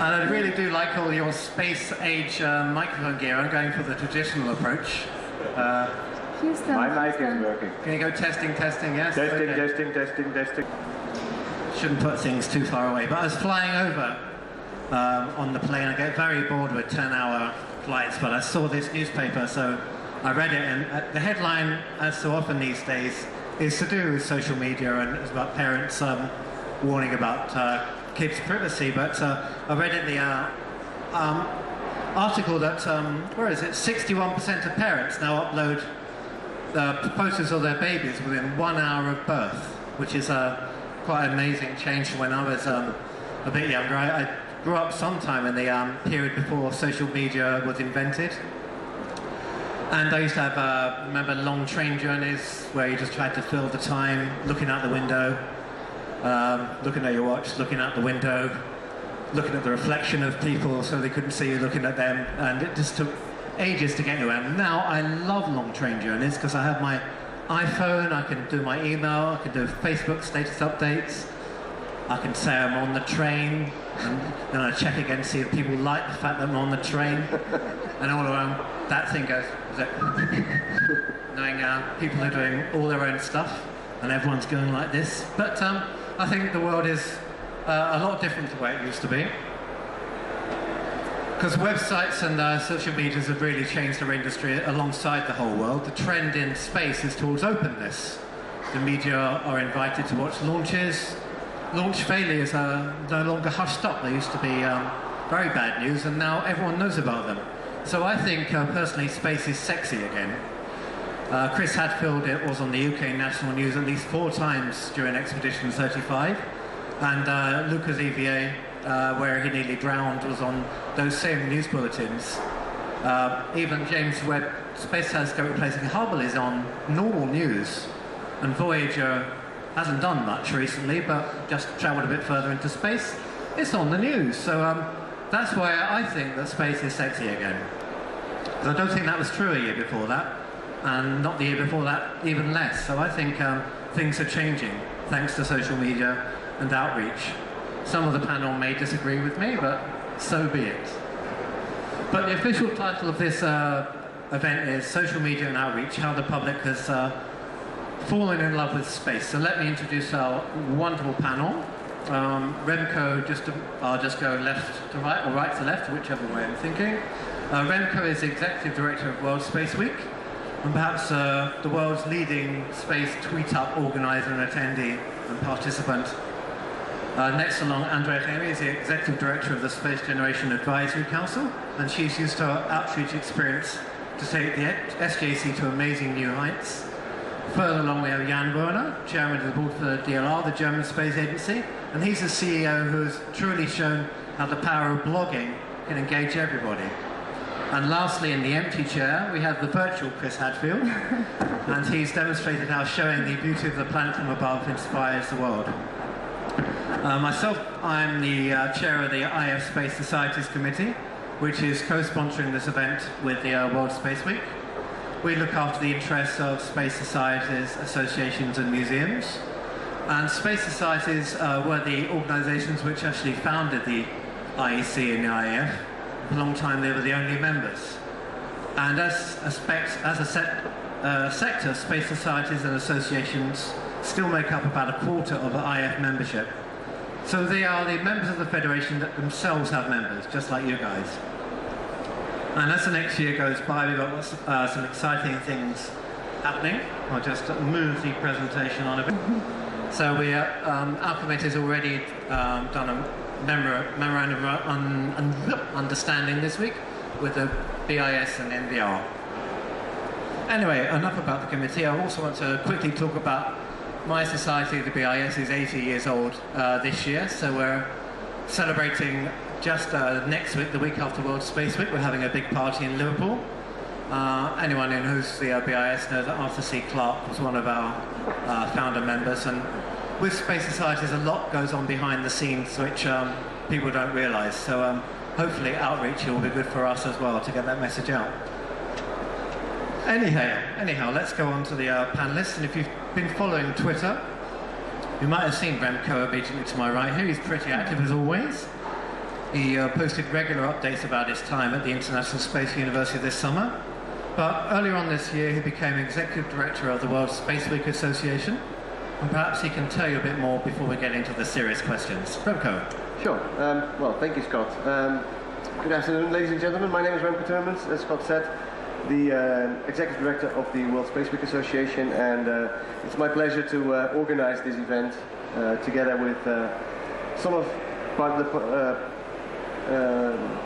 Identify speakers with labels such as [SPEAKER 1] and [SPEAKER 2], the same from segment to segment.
[SPEAKER 1] And I really do like all your space-age microphone gear. I'm going for the traditional approach.
[SPEAKER 2] My mic is working.
[SPEAKER 1] Can you go testing, yes?
[SPEAKER 2] Testing,
[SPEAKER 1] okay.
[SPEAKER 2] testing.
[SPEAKER 1] Shouldn't put things too far away. But I was flying over on the plane. I get very bored with 10-hour flights, but I saw this newspaper, so I read it, and the headline, as so often these days, is to do with social media and it's about parents warning about kids' privacy. But I read in the article that, 61% of parents now upload photos of their babies within 1 hour of birth, which is quite an amazing change from when I was a bit younger. I grew up sometime in the period before social media was invented. And I used to have, remember, long train journeys where you just tried to fill the time, looking out the window, looking at your watch, looking out the window, looking at the reflection of people so they couldn't see you looking at them, and it just took ages to get anywhere. Now I love long train journeys because I have my iPhone, I can do my email, I can do Facebook status updates, I can say I'm on the train, and then I check again to see if people like the fact that I'm on the train, and all around that thing goes, knowing people are doing all their own stuff, and everyone's going like this. But I think the world is a lot different to the way it used to be. Because websites and social medias have really changed our industry alongside the whole world. The trend in space is towards openness. The media are invited to watch launches. Launch failures are no longer hushed up. They used to be very bad news, and now everyone knows about them. So I think, personally, space is sexy again. Chris Hadfield was on the UK national news at least 4 times during Expedition 35, and Lucas EVA, where he nearly drowned, was on those same news bulletins. Even James Webb Space Telescope replacing Hubble is on normal news, and Voyager hasn't done much recently, but just travelled a bit further into space. It's on the news, so that's why I think that space is sexy again. Because I don't think that was true a year before that, and not the year before that even less. So I think things are changing thanks to social media and outreach. Some of the panel may disagree with me, but so be it. But the official title of this event is Social Media and Outreach, How the Public Has Fallen in Love with Space. So let me introduce our wonderful panel. Remco, I'll just go left to right, or right to left, whichever way I'm thinking. Remco is the Executive Director of World Space Week, and perhaps the world's leading space tweet-up organizer and attendee and participant. Next along, Andrea Remy is the Executive Director of the Space Generation Advisory Council, and she's used her outreach experience to take the SJC to amazing new heights. Further along we have Jan Werner, Chairman of the Board for the DLR, the German Space Agency, and he's a CEO who has truly shown how the power of blogging can engage everybody. And lastly, in the empty chair, we have the virtual Chris Hadfield, and he's demonstrated how showing the beauty of the planet from above inspires the world. Myself, I'm the chair of the IF Space Societies Committee, which is co-sponsoring this event with the World Space Week. We look after the interests of space societies, associations and museums. And space societies were the organisations which actually founded the IEC and the IAF. For a long time they were the only members. And as a sector, space societies and associations still make up about a quarter of the IF membership. So they are the members of the Federation that themselves have members, just like you guys. And as the next year goes by, we've got some exciting things happening. I'll just move the presentation on a bit. So our committee has already done a memorandum of understanding this week with the BIS and NVR. Anyway, enough about the committee. I also want to quickly talk about my society. The BIS is 80 years old this year, so we're celebrating just next week, the week after World Space Week. We're having a big party in Liverpool. Anyone who knows the BIS knows that Arthur C. Clarke was one of our founder members, and with space societies a lot goes on behind the scenes which people don't realise, so hopefully outreach will be good for us as well to get that message out. Anyhow, let's go on to the panellists, and if you've been following Twitter, you might have seen Remco immediately to my right here. He's pretty active as always. He posted regular updates about his time at the International Space University this summer. But earlier on this year, he became Executive Director of the World Space Week Association. And perhaps he can tell you a bit more before we get into the serious questions. Remco.
[SPEAKER 2] Sure. Well, thank you, Scott. Good afternoon, ladies and gentlemen. My name is Remco Termans, as Scott said, the Executive Director of the World Space Week Association, and it's my pleasure to organize this event together with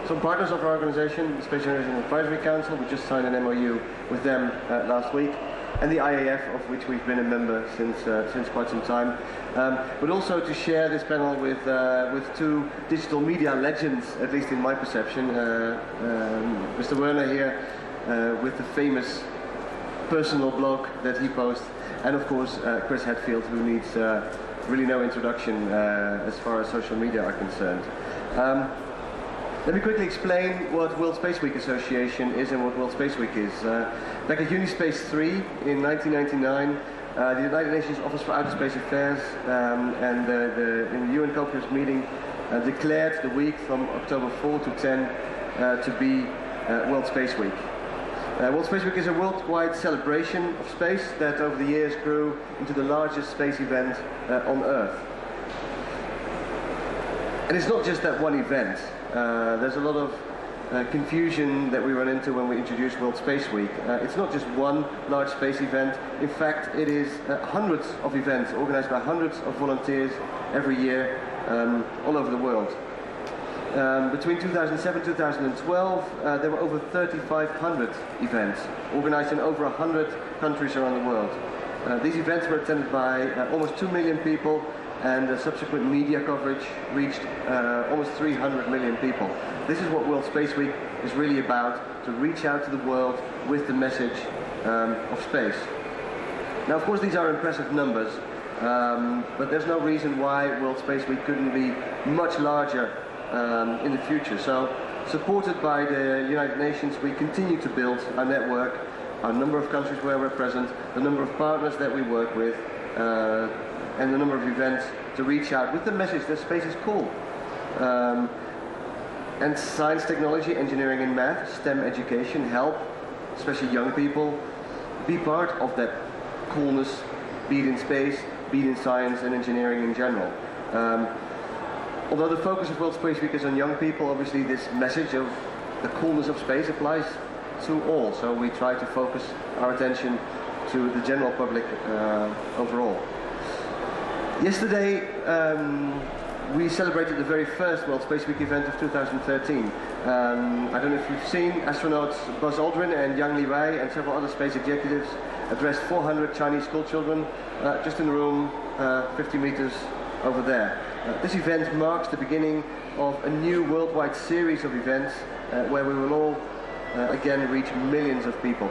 [SPEAKER 2] some partners of our organization, the Space Generation Advisory Council. We just signed an MOU with them last week, and the IAF, of which we've been a member since quite some time. But also to share this panel with two digital media legends, at least in my perception. Mr. Werner here with the famous personal blog that he posts, and of course Chris Hadfield, who needs really no introduction as far as social media are concerned. Let me quickly explain what World Space Week Association is and what World Space Week is. Back at Unispace 3 in 1999, the United Nations Office for Outer Space Affairs and in the UN Conference meeting declared the week from October 4 to 10 to be World Space Week. World Space Week is a worldwide celebration of space that over the years grew into the largest space event on Earth. And it's not just that one event. There's a lot of confusion that we run into when we introduce World Space Week. It's not just one large space event. In fact, it is hundreds of events organized by hundreds of volunteers every year all over the world. Between 2007 and 2012, there were over 3,500 events organized in over 100 countries around the world. These events were attended by almost 2 million people, and subsequent media coverage reached almost 300 million people. This is what World Space Week is really about, to reach out to the world with the message of space. Now, of course, these are impressive numbers, but there's no reason why World Space Week couldn't be much larger in the future. So, supported by the United Nations, we continue to build our network, our number of countries where we're present, the number of partners that we work with, and the number of events to reach out with the message that space is cool. And science, technology, engineering and math, STEM education help, especially young people, be part of that coolness, be it in space, be it in science and engineering in general. Although the focus of World Space Week is on young people, obviously this message of the coolness of space applies to all. So we try to focus our attention to the general public overall. Yesterday, we celebrated the very first World Space Week event of 2013. I don't know if you've seen, astronauts Buzz Aldrin and Yang Liwei and several other space executives addressed 400 Chinese school children just in the room 50 meters over there. This event marks the beginning of a new worldwide series of events where we will all again reach millions of people.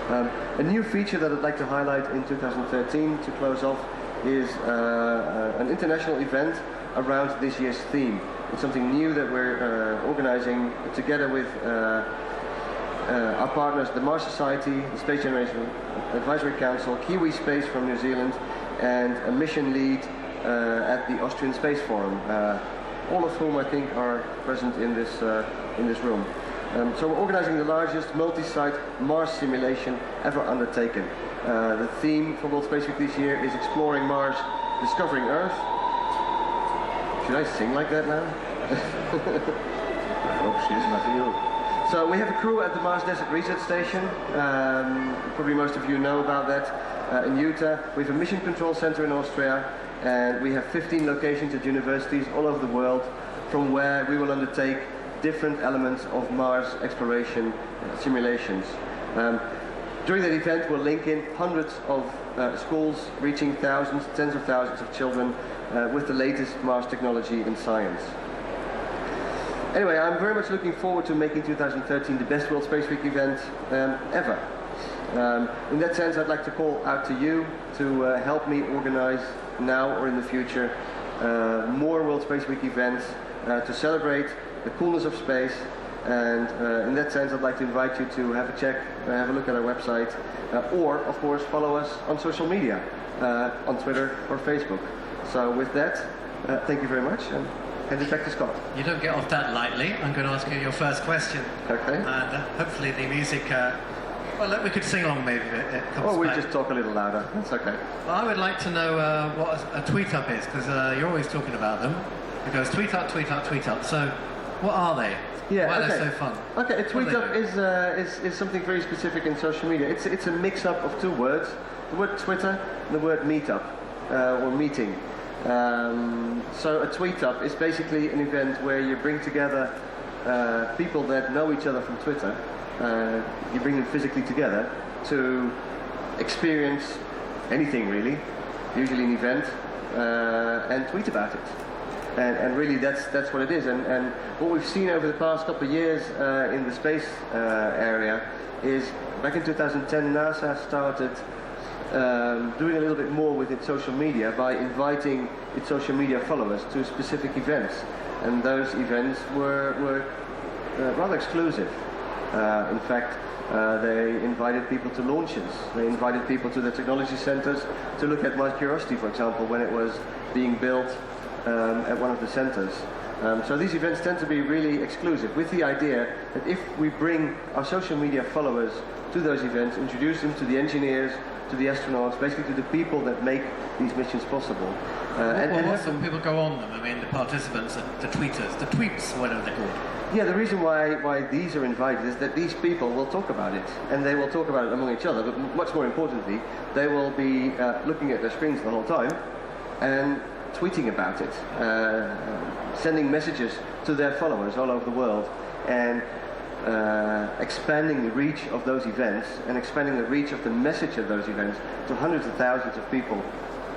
[SPEAKER 2] A new feature that I'd like to highlight in 2013 to close off is an international event around this year's theme. It's something new that we're organizing together with our partners, the Mars Society, the Space Generation Advisory Council, Kiwi Space from New Zealand, and a mission lead at the Austrian Space Forum, all of whom I think are present in this room. So we're organizing the largest multi-site Mars simulation ever undertaken. The theme for World Space Week this year is Exploring Mars, Discovering Earth. Should I sing like that now? I hope she's not you. So we have a crew at the Mars Desert Research Station. Probably most of you know about that. In Utah. We have a mission control center in Austria, and we have 15 locations at universities all over the world from where we will undertake different elements of Mars exploration simulations. During that event, we'll link in hundreds of schools, reaching thousands, tens of thousands of children with the latest Mars technology and science. Anyway, I'm very much looking forward to making 2013 the best World Space Week event ever. In that sense, I'd like to call out to you to help me organize now or in the future more World Space Week events to celebrate the coolness of space. And in that sense, I'd like to invite you to have a look at our website, or of course follow us on social media, on Twitter or Facebook. So with that, thank you very much. And hand it back to Scott.
[SPEAKER 1] You don't get off that lightly. I'm going to ask you your first question.
[SPEAKER 2] Okay.
[SPEAKER 1] And hopefully the music, well, we could sing along maybe if it comes
[SPEAKER 2] Or we
[SPEAKER 1] back.
[SPEAKER 2] just talk a little louder. That's okay.
[SPEAKER 1] Well, I would like to know what a tweet up is, because you're always talking about them. It goes tweet up, tweet up, tweet up. So, what are they?
[SPEAKER 2] Yeah,
[SPEAKER 1] Why are
[SPEAKER 2] okay.
[SPEAKER 1] they so fun?
[SPEAKER 2] Okay, a tweet up is something very specific in social media. It's a mix-up of two words, the word Twitter and the word meetup, or meeting. So a tweet up is basically an event where you bring together people that know each other from Twitter. You bring them physically together to experience anything really, usually an event, and tweet about it. And really that's what it is. And what we've seen over the past couple of years in the space area is, back in 2010, NASA started doing a little bit more with its social media by inviting its social media followers to specific events. And those events were rather exclusive. In fact, they invited people to launches. They invited people to the technology centers to look at Mount Curiosity, for example, when it was being built at one of the centers. So these events tend to be really exclusive, with the idea that if we bring our social media followers to those events, introduce them to the engineers, to the astronauts, basically to the people that make these missions possible.
[SPEAKER 1] What some people go on them? I mean, the participants, the tweeters, the tweets, whatever they're called.
[SPEAKER 2] Yeah, the reason why these are invited is that these people will talk about it, and they will talk about it among each other, but much more importantly, they will be looking at their screens the whole time and tweeting about it, sending messages to their followers all over the world, and expanding the reach of those events and expanding the reach of the message of those events to hundreds of thousands of people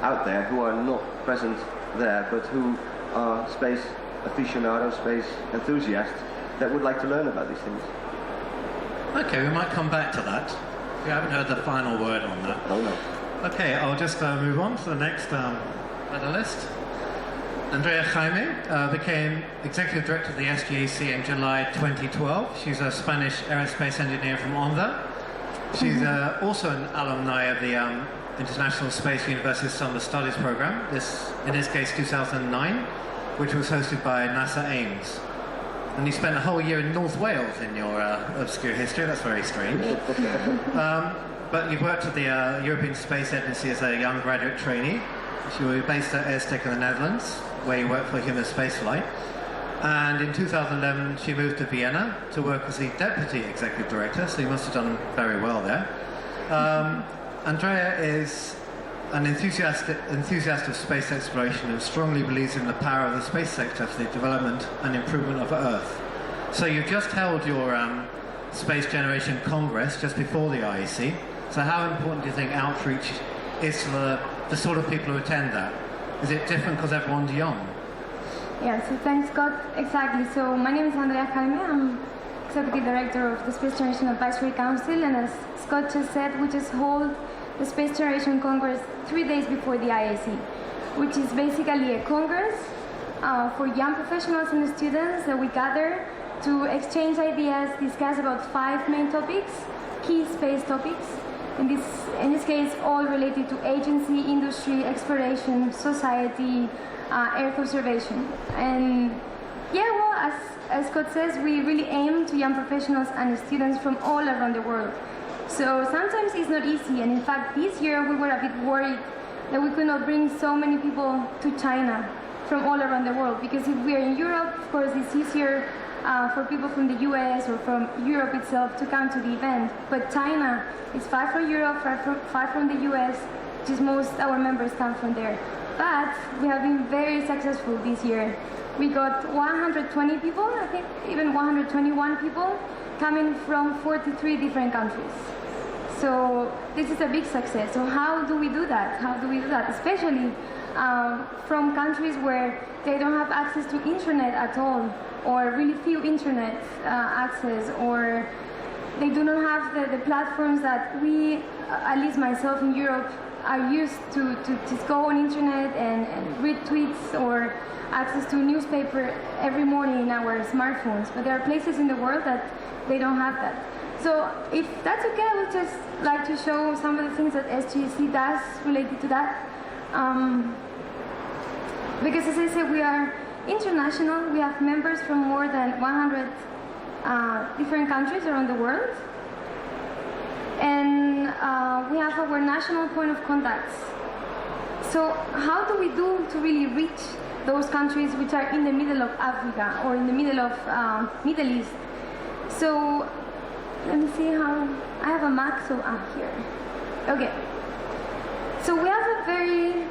[SPEAKER 2] out there who are not present there, but who are space aficionados, space enthusiasts that would like to learn about these things.
[SPEAKER 1] Okay, we might come back to that. We haven't heard the final word on that.
[SPEAKER 2] Oh no.
[SPEAKER 1] Okay, I'll just move on to the next medalist. Andrea Jaime became Executive Director of the SGAC in July 2012. She's a Spanish aerospace engineer from Onda. She's also an alumni of the International Space University Summer Studies Program, in this case 2009, which was hosted by NASA Ames. And you spent a whole year in North Wales in your obscure history. That's very strange. But you worked at the European Space Agency as a young graduate trainee. You were based at Airstek in the Netherlands, where you worked for human spaceflight. And in 2011, she moved to Vienna to work as the Deputy Executive Director, so you must have done very well there. Andrea is an enthusiast of space exploration and strongly believes in the power of the space sector for the development and improvement of Earth. So you've just held your Space Generation Congress just before the IAC. So how important do you think outreach is to the sort of people who attend that? Is it different because everyone's young?
[SPEAKER 3] Yeah, so thanks, Scott. Exactly. So my name is Andrea Jaime. I'm Executive Director of the Space Generation Advisory Council, and as Scott just said, we just hold the Space Generation Congress 3 days before the IAC, which is basically a congress for young professionals and students that we gather to exchange ideas, discuss about 5 main topics, key space topics. In this case, all related to agency, industry, exploration, society, Earth observation. And yeah, well, as Scott says, we really aim to young professionals and students from all around the world. So sometimes it's not easy, and in fact, this year we were a bit worried that we could not bring so many people to China from all around the world, because if we are in Europe, of course, it's easier for people from the US or from Europe itself to come to the event. But China is far from Europe, far from the US, just most our members come from there. But we have been very successful this year. We got 120 people, I think even 121 people, coming from 43 different countries. So this is a big success. So how do we do that? How do we do that? Especially from countries where they don't have access to internet at all, or really few internet access, or they do not have the platforms that we, at least myself in Europe, are used to just go on internet and read tweets or access to newspaper every morning in our smartphones. But there are places in the world that they don't have that. So if that's okay, I would just like to show some of the things that SGAC does related to that. Because as I said, we are international, we have members from more than 100 different countries around the world. And we have our national point of contacts. So how do we do to really reach those countries which are in the middle of Africa or in the middle of Middle East? So let me see how, I have a map, so here. Okay. So we have a very,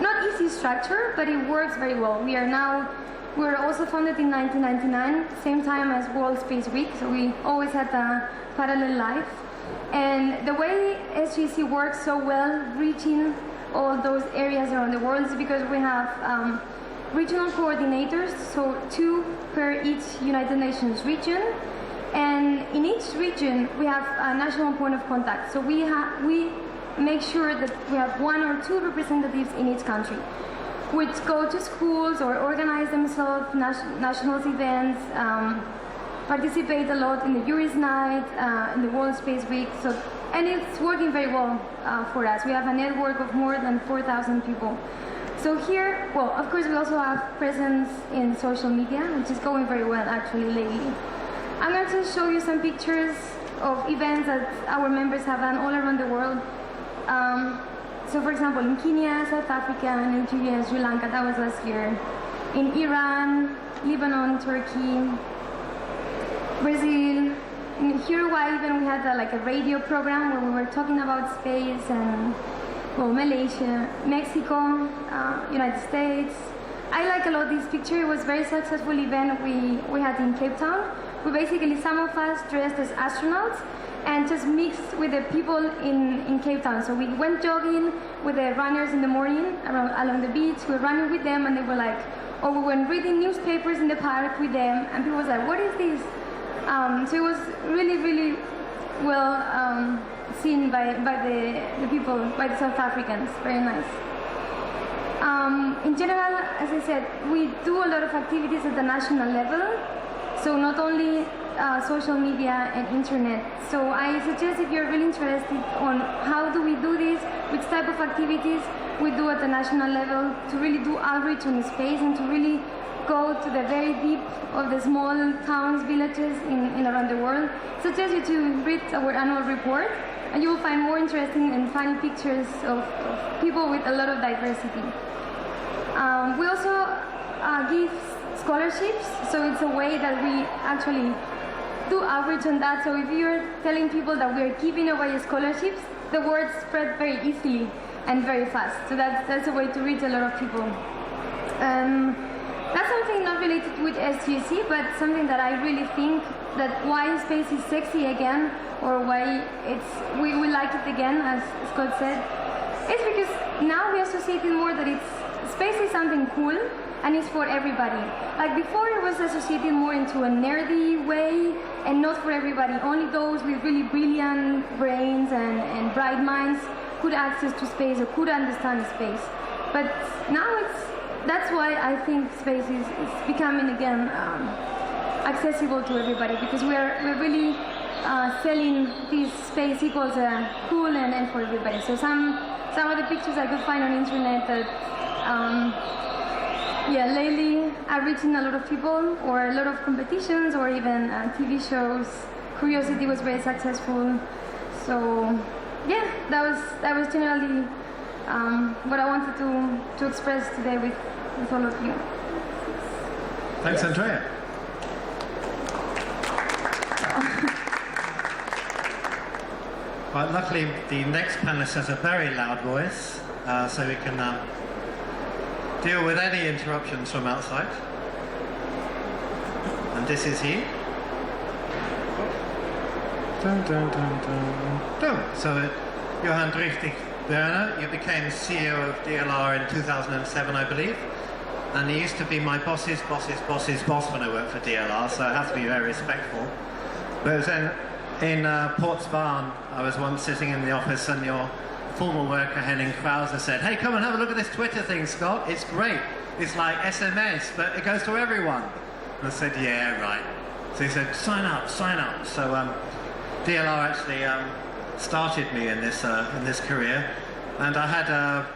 [SPEAKER 3] not easy structure, but it works very well. We're also founded in 1999, same time as World Space Week, so we always had a parallel life. And the way SGC works so well, reaching all those areas around the world, is because we have regional coordinators, so 2 per each United Nations region. And in each region, we have a national point of contact. So we make sure that we have 1 or 2 representatives in each country, which go to schools or organize themselves, national events, participate a lot in the Jury's Night, in the World Space Week. And it's working very well for us. We have a network of more than 4,000 people. So here, well, of course, we also have presence in social media, which is going very well actually lately. I'm going to show you some pictures of events that our members have done all around the world. So for example, in Kenya, South Africa, Nigeria, Sri Lanka, that was last year. In Iran, Lebanon, Turkey, Brazil. In Uruguay even we had a radio program where we were talking about space, and well, Malaysia, Mexico, United States. I like a lot this picture. It was a very successful event we had in Cape Town. We basically, some of us dressed as astronauts and just mixed with the people in Cape Town. So we went jogging with the runners in the morning along the beach. We were running with them, and they were like, or we went reading newspapers in the park with them, and people was like, what is this? So it was really, really well seen by the people, by the South Africans. Very nice. In general, as I said, we do a lot of activities at the national level. So not only social media and internet. So I suggest, if you're really interested on how do we do this, which type of activities we do at the national level to really do outreach on space and to really go to the very deep of the small towns, villages in around the world, I suggest you to read our annual report, and you will find more interesting and funny pictures of people with a lot of diversity. We also give scholarships, so it's a way that we actually do outreach on that. So if you're telling people that we're giving away scholarships, the word spread very easily and very fast. So that's a way to reach a lot of people. That's something not related with SGC, but something that I really think that why space is sexy again, or why we like it again, as Scott said, is because now we associate it more that space is something cool and it's for everybody. Like before, it was associated more into a nerdy way and not for everybody. Only those with really brilliant brains and bright minds could access to space or could understand space. But now that's why I think space is becoming again accessible to everybody, because we're really selling this space equals cool and for everybody. So some of the pictures I could find on the internet that lately are reaching a lot of people, or a lot of competitions, or even TV shows. Curiosity was very successful. So yeah, that was generally what I wanted to express today with all of you.
[SPEAKER 1] Thanks, Andrea. Well, luckily the next panelist has a very loud voice, so we can deal with any interruptions from outside. And this is he. Dun, dun, dun, dun. So, Johan Werner, you became CEO of DLR in 2007, I believe. And he used to be my boss's boss when I worked for DLR, so I have to be very respectful. But it was in Portsbarn, I was once sitting in the office, and your former worker Henning Krauser said, "Hey, come and have a look at this Twitter thing, Scott. It's great. It's like SMS, but it goes to everyone." And I said, "Yeah, right." So he said, sign up. So DLR actually started me in this career, and I had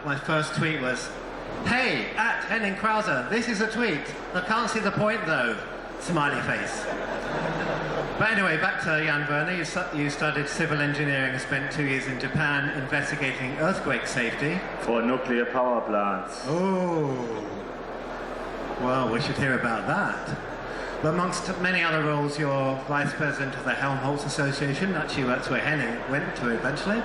[SPEAKER 1] my first tweet was, Hey, at Henning Krauser, this is a tweet. I can't see the point though. Smiley face. But anyway, back to Jan Werner. You studied civil engineering and spent 2 years in Japan investigating earthquake safety.
[SPEAKER 4] For nuclear power plants.
[SPEAKER 1] Oh. Well, we should hear about that. But amongst many other roles, you're vice president of the Helmholtz Association. Actually, that's where Henning went to eventually.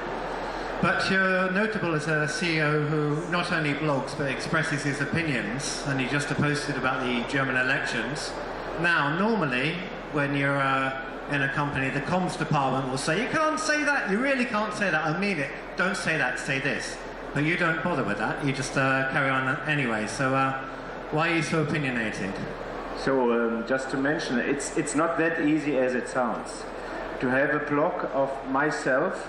[SPEAKER 1] But you're notable as a CEO who not only blogs but expresses his opinions, and he just posted about the German elections. Now, normally, when you're in a company, the comms department will say, you can't say that, you really can't say that, I mean it, don't say that, say this. But you don't bother with that, you just carry on anyway. So why are you so opinionated?
[SPEAKER 4] So just to mention, it's not that easy as it sounds. To have a blog of myself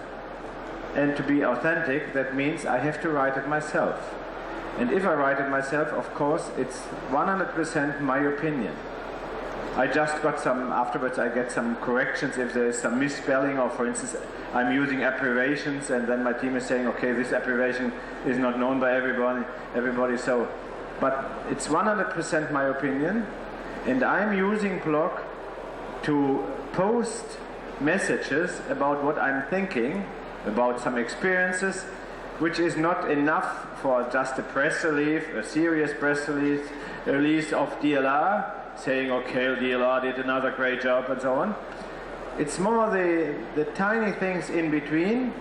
[SPEAKER 4] and to be authentic, that means I have to write it myself. And if I write it myself, of course, it's 100% my opinion. I just got afterwards I get some corrections if there is some misspelling, or for instance, I'm using abbreviations and then my team is saying, okay, this abbreviation is not known by everybody, so. But it's 100% my opinion, and I'm using blog to post messages about what I'm thinking, about some experiences, which is not enough for just a press release, a serious press release of DLR, saying, okay, DLR did another great job and so on. It's more the tiny things in between,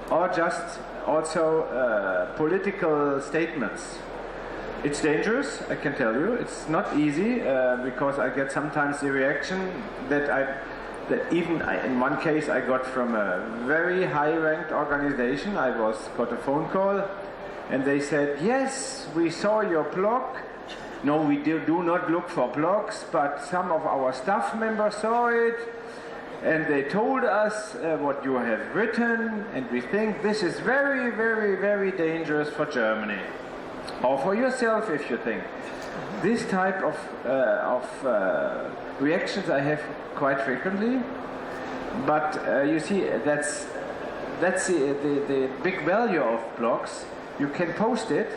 [SPEAKER 4] or just also political statements. It's dangerous, I can tell you. It's not easy because I get sometimes the reaction that in one case I got from a very high-ranked organization. I got a phone call, and they said, yes, we saw your blog. No, we do not look for blogs, but some of our staff members saw it, and they told us what you have written, and we think this is very, very, very dangerous for Germany. Or for yourself, if you think. This type of reactions I have quite frequently, but you see, that's the big value of blogs. You can post it,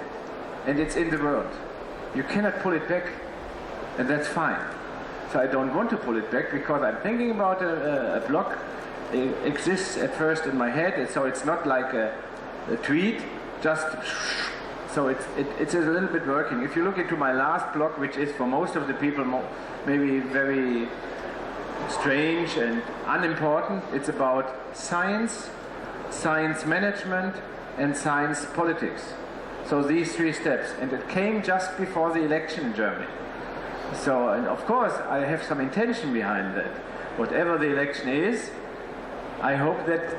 [SPEAKER 4] and it's in the world. You cannot pull it back, and that's fine. So I don't want to pull it back because I'm thinking about a blog. It exists at first in my head, and so it's not like a tweet, just so it's a little bit working. If you look into my last blog, which is for most of the people maybe very strange and unimportant, it's about science, science management, and science politics. So these 3 steps, and it came just before the election in Germany. So, and of course, I have some intention behind that. Whatever the election is, I hope that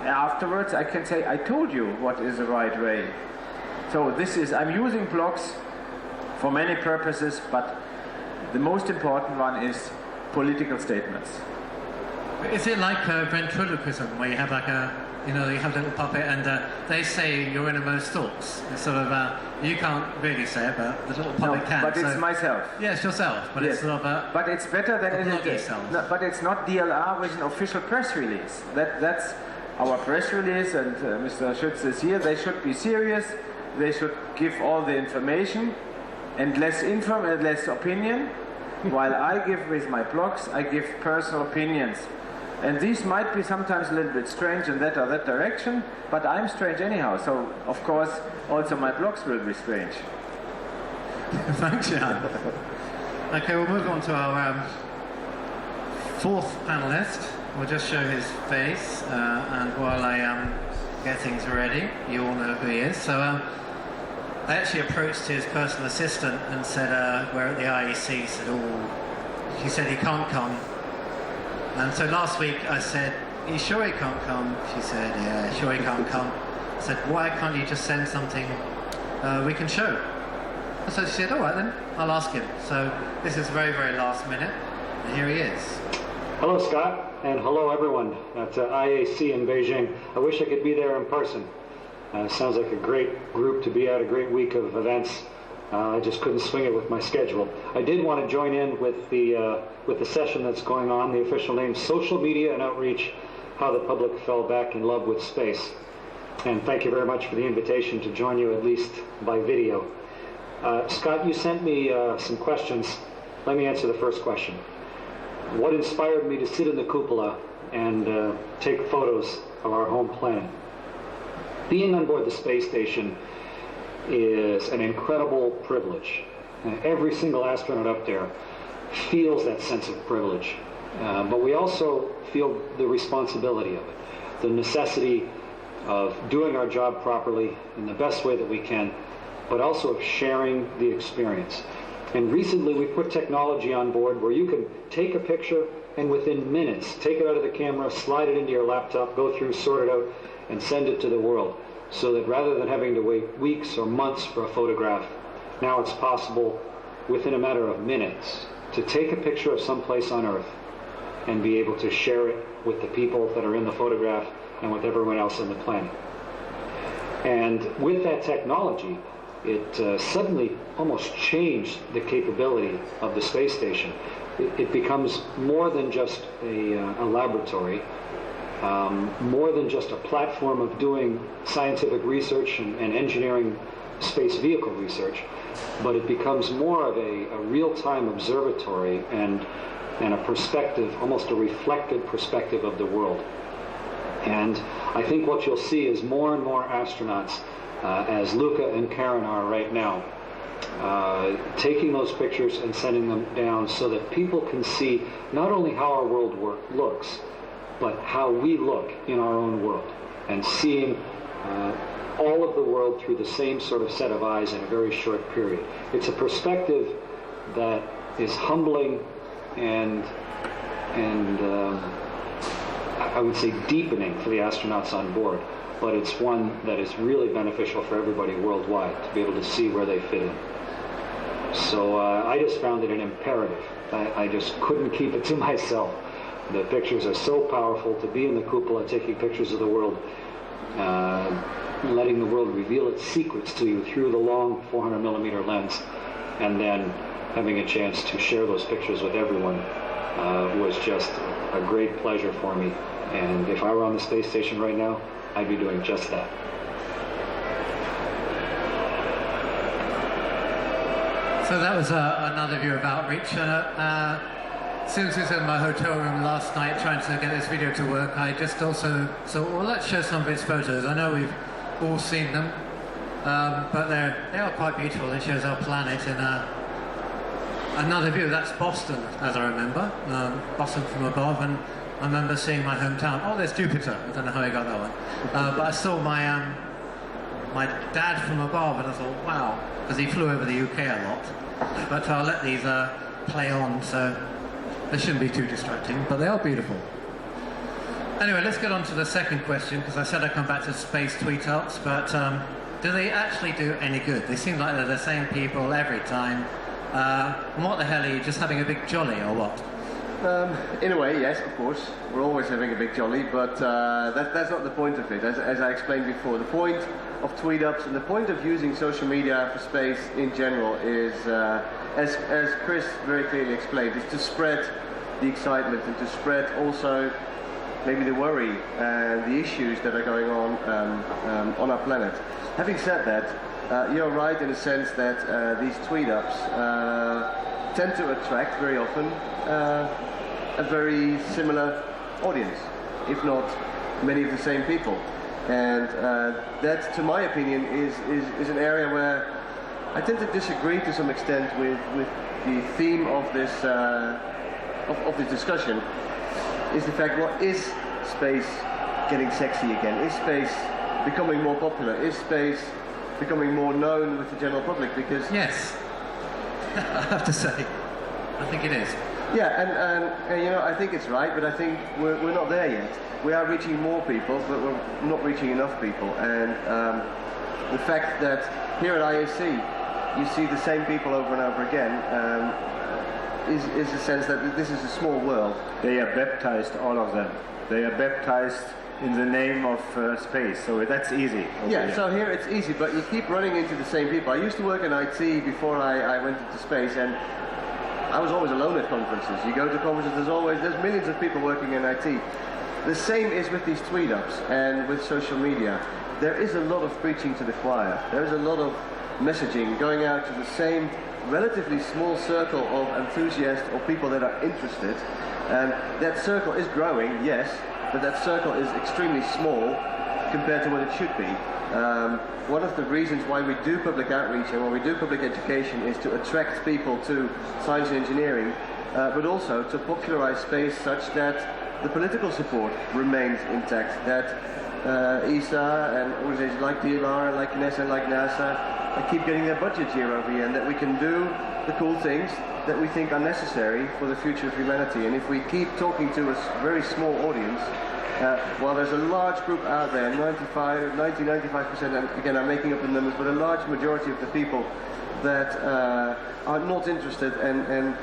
[SPEAKER 4] afterwards I can say, I told you what is the right way. So I'm using blogs for many purposes, but the most important one is political statements.
[SPEAKER 1] Is it like ventriloquism, where you have like you have a little puppet and they say your innermost thoughts? It's sort of, you can't really say it, but the little puppet can.
[SPEAKER 4] But it's myself.
[SPEAKER 1] Yeah, it's yourself, but
[SPEAKER 4] yes.
[SPEAKER 1] It's sort of
[SPEAKER 4] but it's better than it is. No, but it's not DLR with an official press release. That's our press release, and Mr. Schütz is here. They should be serious. They should give all the information, and less info and less opinion. While I give with my blogs, I give personal opinions. And these might be sometimes a little bit strange in that or that direction, but I'm strange anyhow, so of course also my blogs will be strange.
[SPEAKER 1] Thanks, Jan. Okay, we'll move on to our 4th panelist. We'll just show his face, and while I get things ready, you all know who he is. So I actually approached his personal assistant and said, we're at the IAC, he said he can't come. And so last week I said, are you sure he can't come? She said, yeah, sure he can't come. I said, why can't you just send something we can show? And so she said, all right then, I'll ask him. So this is very, very last minute, and here he is.
[SPEAKER 5] Hello, Scott, and hello, everyone at IAC in Beijing. I wish I could be there in person. Sounds like a great group to be at, a great week of events. I just couldn't swing it with my schedule. I did want to join in with the session that's going on. The official name, Social Media and Outreach, How the Public Fell Back in Love with Space. And thank you very much for the invitation to join you, at least by video. Scott, you sent me some questions. Let me answer the first question. What inspired me to sit in the cupola and take photos of our home planet? Being on board the space station is an incredible privilege. Every single astronaut up there feels that sense of privilege. But we also feel the responsibility of it, the necessity of doing our job properly in the best way that we can, but also of sharing the experience. And recently we put technology on board where you can take a picture and within minutes take it out of the camera, slide it into your laptop, go through, sort it out, and send it to the world. So that rather than having to wait weeks or months for a photograph, now it's possible within a matter of minutes to take a picture of someplace on Earth and be able to share it with the people that are in the photograph and with everyone else on the planet. And with that technology, it suddenly almost changed the capability of the space station. It becomes more than just a laboratory, more than just a platform of doing scientific research and engineering space vehicle research, but it becomes more of a real-time observatory and a perspective, almost a reflected perspective of the world. And I think what you'll see is more and more astronauts, as Luca and Karen are right now, taking those pictures and sending them down so that people can see not only how our world looks, but how we look in our own world, and seeing all of the world through the same sort of set of eyes in a very short period. It's a perspective that is humbling and I would say deepening for the astronauts on board, but it's one that is really beneficial for everybody worldwide to be able to see where they fit in. So I just found it an imperative. I just couldn't keep it to myself. The pictures are so powerful. To be in the cupola taking pictures of the world, letting the world reveal its secrets to you through the long 400mm lens, and then having a chance to share those pictures with everyone was just a great pleasure for me. And if I were on the space station right now, I'd be doing just that.
[SPEAKER 1] So that was another view of outreach. Since I was in my hotel room last night trying to get this video to work, I just also thought, well, let's show some of its photos. I know we've all seen them, but they are quite beautiful. It shows our planet in another view. That's Boston, as I remember, Boston from above, and I remember seeing my hometown. Oh, there's Jupiter. I don't know how I got that one. But I saw my my dad from above, and I thought, wow, because he flew over the UK a lot. But I'll let these play on, so they shouldn't be too distracting, but they are beautiful. Anyway, let's get on to the second question, because I said I'd come back to space tweet-ups, but do they actually do any good? They seem like they're the same people every time. And what the hell, are you just having a big jolly, or what?
[SPEAKER 2] In a way, yes, of course. We're always having a big jolly, but that's not the point of it. As I explained before, the point of tweet-ups and the point of using social media for space in general is, as Chris very clearly explained, is to spread the excitement and to spread also maybe the worry and the issues that are going on our planet. Having said that, you're right in the sense that these tweet-ups tend to attract very often a very similar audience, if not many of the same people. And that, to my opinion, is an area where I tend to disagree to some extent with the theme of this discussion. Is the fact, well, is space getting sexy again? Is space becoming more popular? Is space becoming more known with the general public? Because
[SPEAKER 1] yes, I have to say, I think it is.
[SPEAKER 2] Yeah, and you know, I think it's right, but I think we're not there yet. We are reaching more people, but we're not reaching enough people. And the fact that here at IAC you see the same people over and over again is a sense that this is a small world.
[SPEAKER 4] They are baptized, all of them. They are baptized in the name of space, so that's easy.
[SPEAKER 2] Yeah, so here it's easy, but you keep running into the same people. I used to work in IT before I went into space, and I was always alone at conferences. You go to conferences, there's millions of people working in IT. The same is with these tweet-ups and with social media. There is a lot of preaching to the choir. There is a lot of messaging, going out to the same relatively small circle of enthusiasts or people that are interested. And that circle is growing, yes, but that circle is extremely small compared to what it should be. One of the reasons why we do public outreach and why we do public education is to attract people to science and engineering, but also to popularize space such that the political support remains intact, that ESA and organizations like DLR, like NASA and like NASA keep getting their budgets year over year, and that we can do the cool things that we think are necessary for the future of humanity. And if we keep talking to a very small audience, while there's a large group out there, 95%, and again I'm making up the numbers, but a large majority of the people that are not interested, and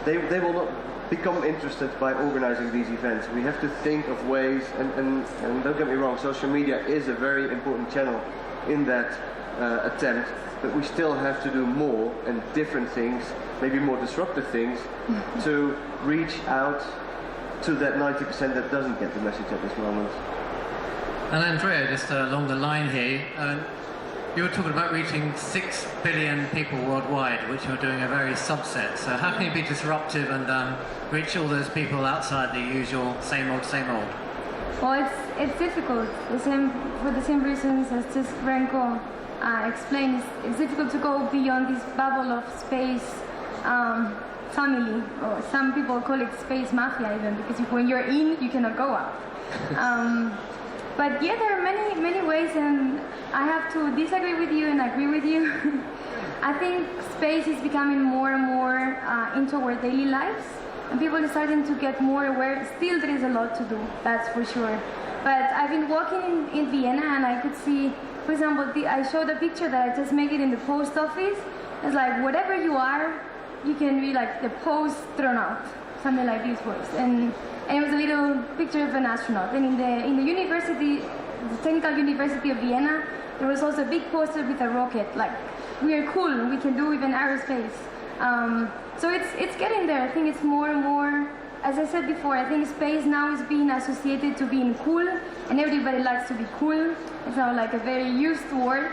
[SPEAKER 2] they will not become interested by organizing these events. We have to think of ways, and don't get me wrong, social media is a very important channel in that attempt, but we still have to do more and different things, maybe more disruptive things, to reach out to that 90% that doesn't get the message at this moment.
[SPEAKER 1] And Andrea, just along the line here, you were talking about reaching 6 billion people worldwide, which you're doing a very subset. So how can you be disruptive and reach all those people outside the usual same old, same old?
[SPEAKER 3] Well, it's difficult. For the same reasons as just Renko explained, it's difficult to go beyond this bubble of space family, or some people call it space mafia even, because when you're in, you cannot go out. But yeah, there are many ways, and I have to disagree with you and agree with you. I think space is becoming more and more into our daily lives, and people are starting to get more aware. Still, there is a lot to do, that's for sure. But I've been walking in Vienna, and I could see, for example, I showed a picture that I just made it in the post office. It's like, whatever you are, you can be like the post-astronaut, something like this was. And it was a little picture of an astronaut. And in the university, the Technical University of Vienna, there was also a big poster with a rocket, like, we are cool, we can do even aerospace. So it's getting there. I think it's more and more, as I said before, I think space now is being associated to being cool, and everybody likes to be cool. It's now like a very used word.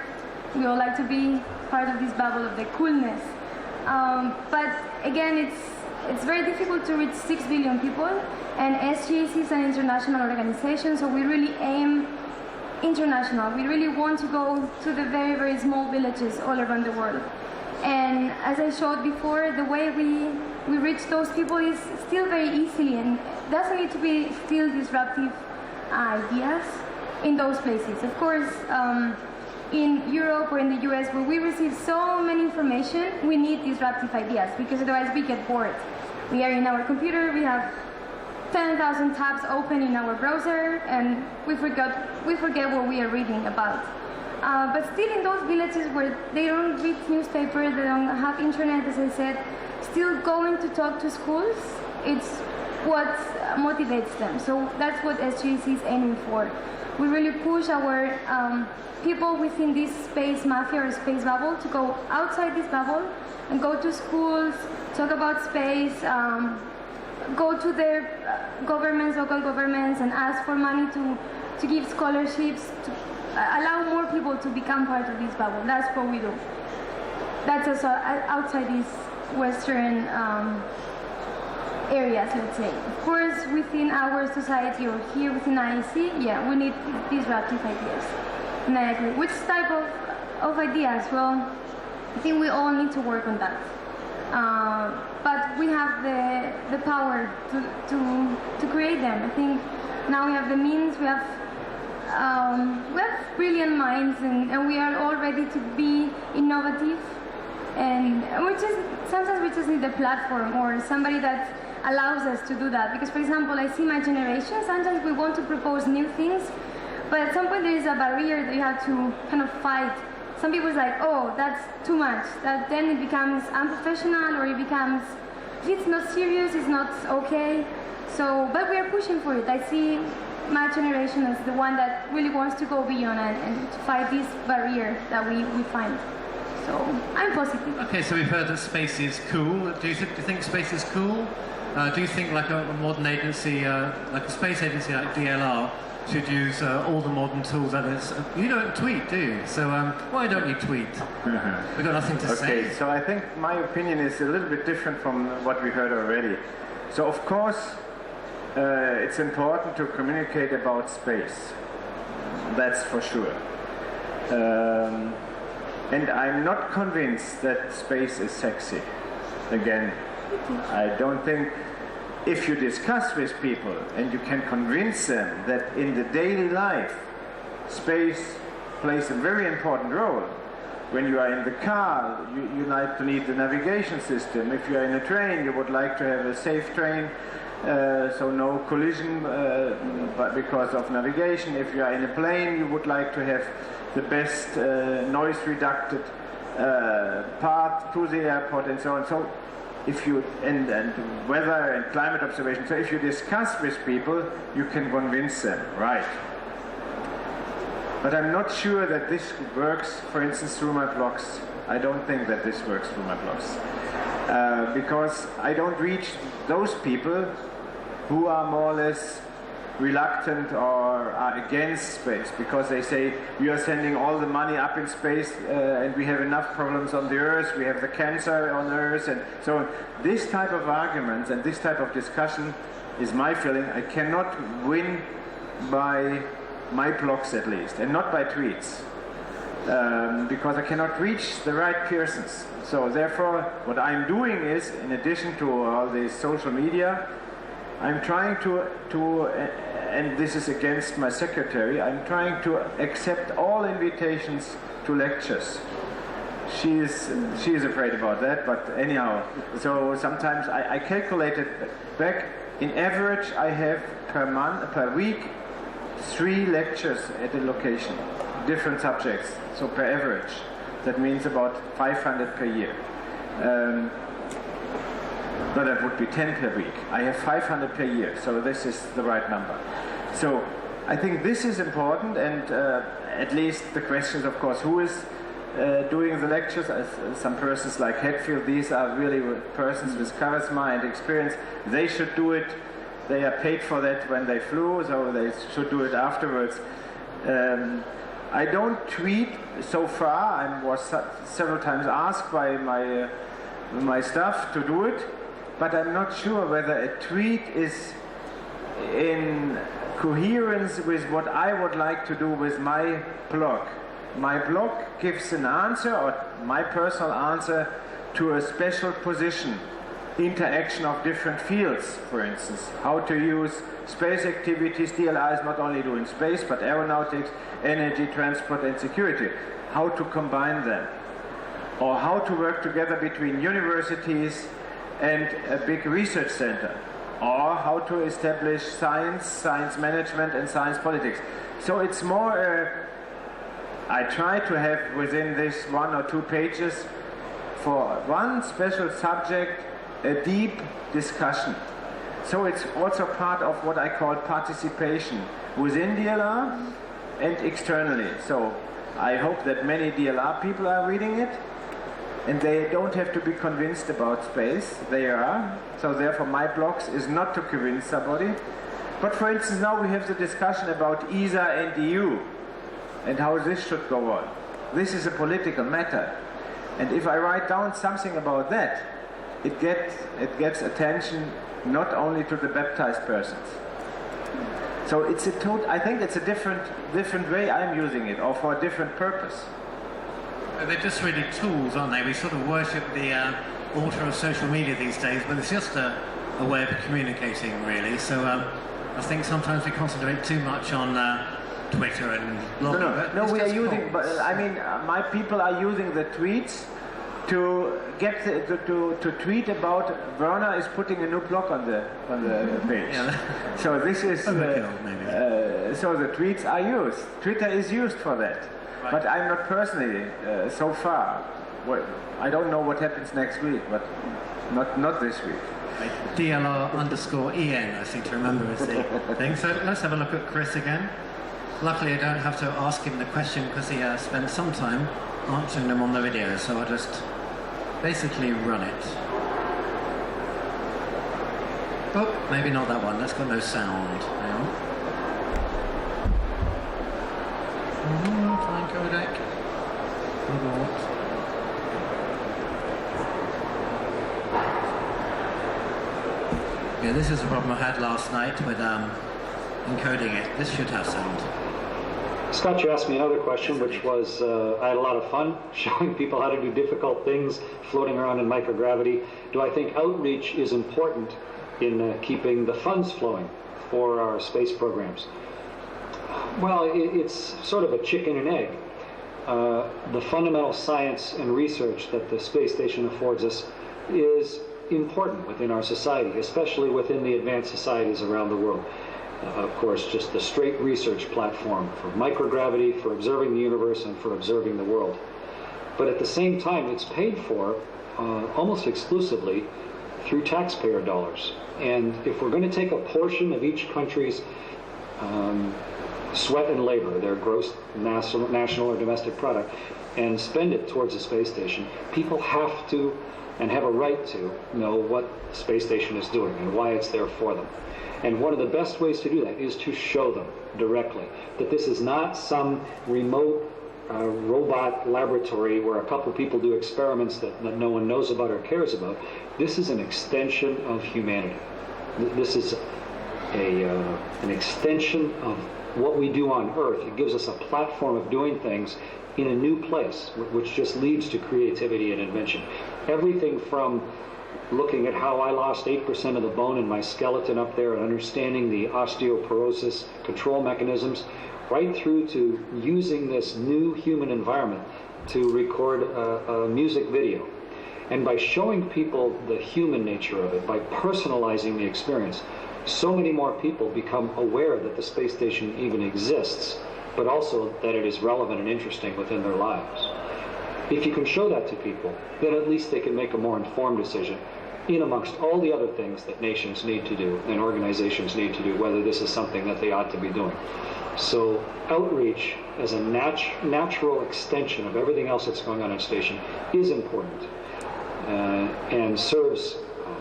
[SPEAKER 3] We all like to be part of this bubble of the coolness. But again, it's very difficult to reach 6 billion people, and SGAC is an international organization, so we really aim international. We really want to go to the very, very small villages all around the world. And as I showed before, the way we reach those people is still very easily, and doesn't need to be still disruptive ideas in those places. Of course, in Europe or in the US, where we receive so many information, we need disruptive ideas, because otherwise we get bored. We are in our computer, we have 10,000 tabs open in our browser, and we forget what we are reading about. But still, in those villages where they don't read newspapers, they don't have internet, as I said, still going to talk to schools, it's what motivates them. So that's what SGAC is aiming for. We really push our people within this space mafia or space bubble to go outside this bubble and go to schools, talk about space, go to their governments, local governments, and ask for money to give scholarships, to allow more people to become part of this bubble. That's what we do. That's also outside these Western areas, let's say. Of course, within our society or here within IAC, yeah, we need disruptive ideas. And I agree. Which type of ideas? Well, I think we all need to work on that. But we have the power to create them. I think now we have the means, we have brilliant minds, and we are all ready to be innovative. And sometimes we just need a platform or somebody that allows us to do that. Because, for example, I see my generation, sometimes we want to propose new things, but at some point there is a barrier that you have to kind of fight. Some people are like, oh, that's too much. That then it becomes unprofessional, or it becomes, if it's not serious, it's not okay. So, but we are pushing for it. I see my generation as the one that really wants to go beyond and to fight this barrier that we find. So I'm positive.
[SPEAKER 1] Okay, so we've heard that space is cool. Do you think space is cool? Do you think like a modern agency, like a space agency like DLR, should use all the modern tools that is... You don't tweet, do you? So why don't you tweet? We've got nothing to say.
[SPEAKER 4] Okay, so I think my opinion is a little bit different from what we heard already. So of course, it's important to communicate about space. That's for sure. And I'm not convinced that space is sexy. Again, I don't think if you discuss with people and you can convince them that in the daily life space plays a very important role. When you are in the car, you like to need the navigation system. If you are in a train, you would like to have a safe train, so no collision because of navigation. If you are in a plane, you would like to have the best noise reduced path to the airport and so on. So if you and weather and climate observation, so if you discuss with people, you can convince them, right? But I'm not sure that this works, for instance, through my blogs. I don't think that this works through my blogs. Because I don't reach those people who are more or less reluctant or are against space, because they say we are sending all the money up in space and we have enough problems on the Earth, we have the cancer on Earth, and so this type of arguments and this type of discussion is my feeling. I cannot win by my blogs at least, and not by tweets, because I cannot reach the right persons. So therefore what I'm doing is, in addition to all the social media, I'm trying to and this is against my secretary, I'm trying to accept all invitations to lectures. She is afraid about that, but anyhow, so sometimes I calculated back, in average I have per week 3 lectures at a location, different subjects, so per average. That means about 500 per year. But that would be 10 per week. I have 500 per year, so this is the right number. So I think this is important, and at least the questions, of course, who is doing the lectures? Some persons like Hetfield, these are really persons with charisma and experience. They should do it. They are paid for that when they flew, so they should do it afterwards. I don't tweet so far. I was several times asked by my staff to do it, but I'm not sure whether a tweet is in coherence with what I would like to do with my blog. My blog gives an answer, or my personal answer, to a special position, interaction of different fields, for instance. How to use space activities. DLR is not only doing space, but aeronautics, energy, transport and security. How to combine them. Or how to work together between universities and a big research center, or how to establish science management and science politics. So it's more, I try to have within this 1 or 2 pages for one special subject a deep discussion. So it's also part of what I call participation within DLR and externally. So I hope that many DLR people are reading it, and they don't have to be convinced about space. They are. So therefore my blogs is not to convince somebody. But for instance, now we have the discussion about ESA and EU and how this should go on. This is a political matter. And if I write down something about that, it gets attention not only to the baptized persons. So it's I think it's a different way I'm using it, or for a different purpose.
[SPEAKER 1] They're just really tools, aren't they? We sort of worship the altar of social media these days, but it's just a way of communicating, really. So I think sometimes we concentrate too much on Twitter and blogging.
[SPEAKER 4] No, we are using. But I mean, my people are using the tweets to get to tweet about Werner is putting a new blog on the page. Yeah. So this is so the tweets are used. Twitter is used for that. Right. But I'm not personally so far. Well, I don't know what happens next week, but not this week.
[SPEAKER 1] DLR_EN, I seem to remember is the thing. So let's have a look at Chris again. Luckily, I don't have to ask him the question because he spent some time answering them on the video, so I'll just basically run it. Oh, maybe not that one. That's got no sound. Hang on. Fine codec. Yeah, this is a problem I had last night with encoding it. This should have sound.
[SPEAKER 5] Scott, you asked me another question, which was, I had a lot of fun showing people how to do difficult things, floating around in microgravity. Do I think outreach is important in keeping the funds flowing for our space programs? Well, it's sort of a chicken and egg. The fundamental science and research that the space station affords us is important within our society, especially within the advanced societies around the world. Of course, just the straight research platform for microgravity, for observing the universe, and for observing the world. But at the same time, it's paid for almost exclusively through taxpayer dollars. And if we're going to take a portion of each country's sweat and labor, their gross national or domestic product, and spend it towards a space station, people have to and have a right to know what the space station is doing and why it's there for them. And one of the best ways to do that is to show them directly that this is not some remote robot laboratory where a couple people do experiments that no one knows about or cares about. This is an extension of humanity. This is an extension of what we do on Earth. It gives us a platform of doing things in a new place, which just leads to creativity and invention. Everything from looking at how I lost 8% of the bone in my skeleton up there and understanding the osteoporosis control mechanisms, right through to using this new human environment to record a music video. And by showing people the human nature of it, by personalizing the experience, so many more people become aware that the space station even exists, but also that it is relevant and interesting within their lives. If you can show that to people, then at least they can make a more informed decision in amongst all the other things that nations need to do and organizations need to do, whether this is something that they ought to be doing. So outreach as a natural extension of everything else that's going on in station is important and serves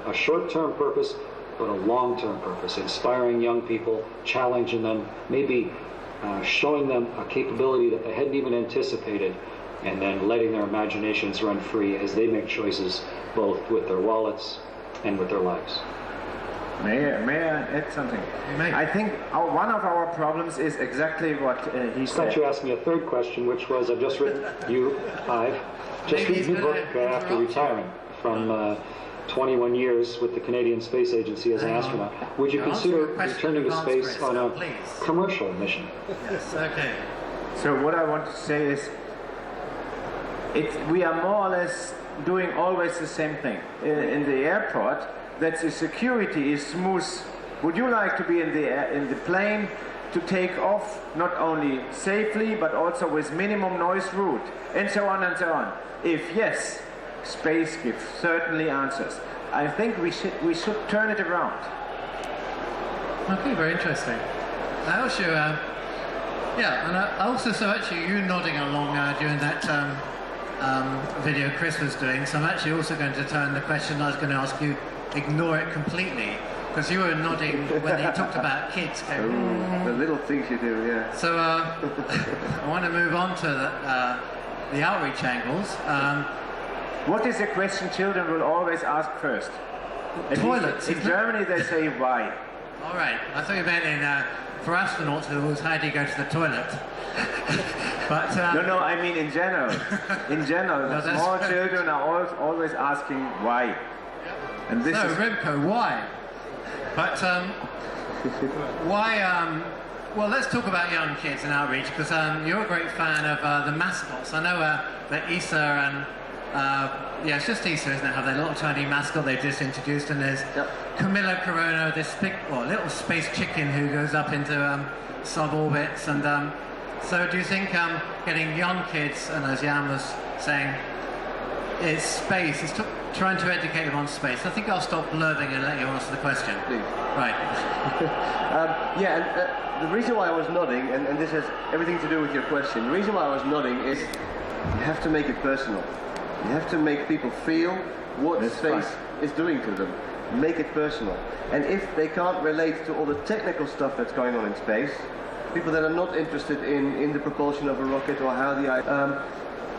[SPEAKER 5] a short-term purpose, but a long-term purpose, inspiring young people, challenging them, maybe showing them a capability that they hadn't even anticipated, and then letting their imaginations run free as they make choices both with their wallets and with their lives.
[SPEAKER 4] May I add something? I think one of our problems is exactly what he said.
[SPEAKER 5] You asked me a third question, which was, I've just written, I've just written a book after retiring from 21 years with the Canadian Space Agency as an astronaut. Would you consider returning to space on a commercial mission?
[SPEAKER 1] Yes, okay.
[SPEAKER 4] So what I want to say is, we are more or less doing always the same thing. In the airport, that the security is smooth. Would you like to be in the plane to take off not only safely but also with minimum noise route, and so on and so on? If yes, space gives certainly answers. I think we should turn it around.
[SPEAKER 1] Okay, very interesting. I also, yeah, and I also saw actually you nodding along during that video Chris was doing, so I'm actually also going to turn the question I was going to ask you, ignore it completely, because you were nodding when he talked about kids.
[SPEAKER 2] The little things you do, yeah.
[SPEAKER 1] So I want to move on to the outreach angles.
[SPEAKER 4] What is the question children will always ask first?
[SPEAKER 1] Toilets.
[SPEAKER 4] In Germany they say why.
[SPEAKER 1] All right, I thought you meant for astronauts it was how do you go to the toilet? But
[SPEAKER 4] no, I mean in general. In general, no, small children are always asking why. And this
[SPEAKER 1] so,
[SPEAKER 4] is
[SPEAKER 1] Remco, why? But why? Well, let's talk about young kids and outreach, because you're a great fan of the mascots. I know that ESA and yeah, it's just ESA, isn't it? Have their little tiny mascot they just introduced, and there's Camilla Corona, this big, little space chicken who goes up into suborbits, and so do you think getting young kids, and as Jan was saying, it's space, it's trying to educate them on space. I think I'll stop blurting and let you answer the question.
[SPEAKER 2] Please.
[SPEAKER 1] Right.
[SPEAKER 2] Yeah, and the reason why I was nodding, and this has everything to do with your question, the reason why I was nodding is you have to make it personal. You have to make people feel what space is doing to them. make it personal. And if they can't relate to all the technical stuff that's going on in space, people that are not interested in the propulsion of a rocket or how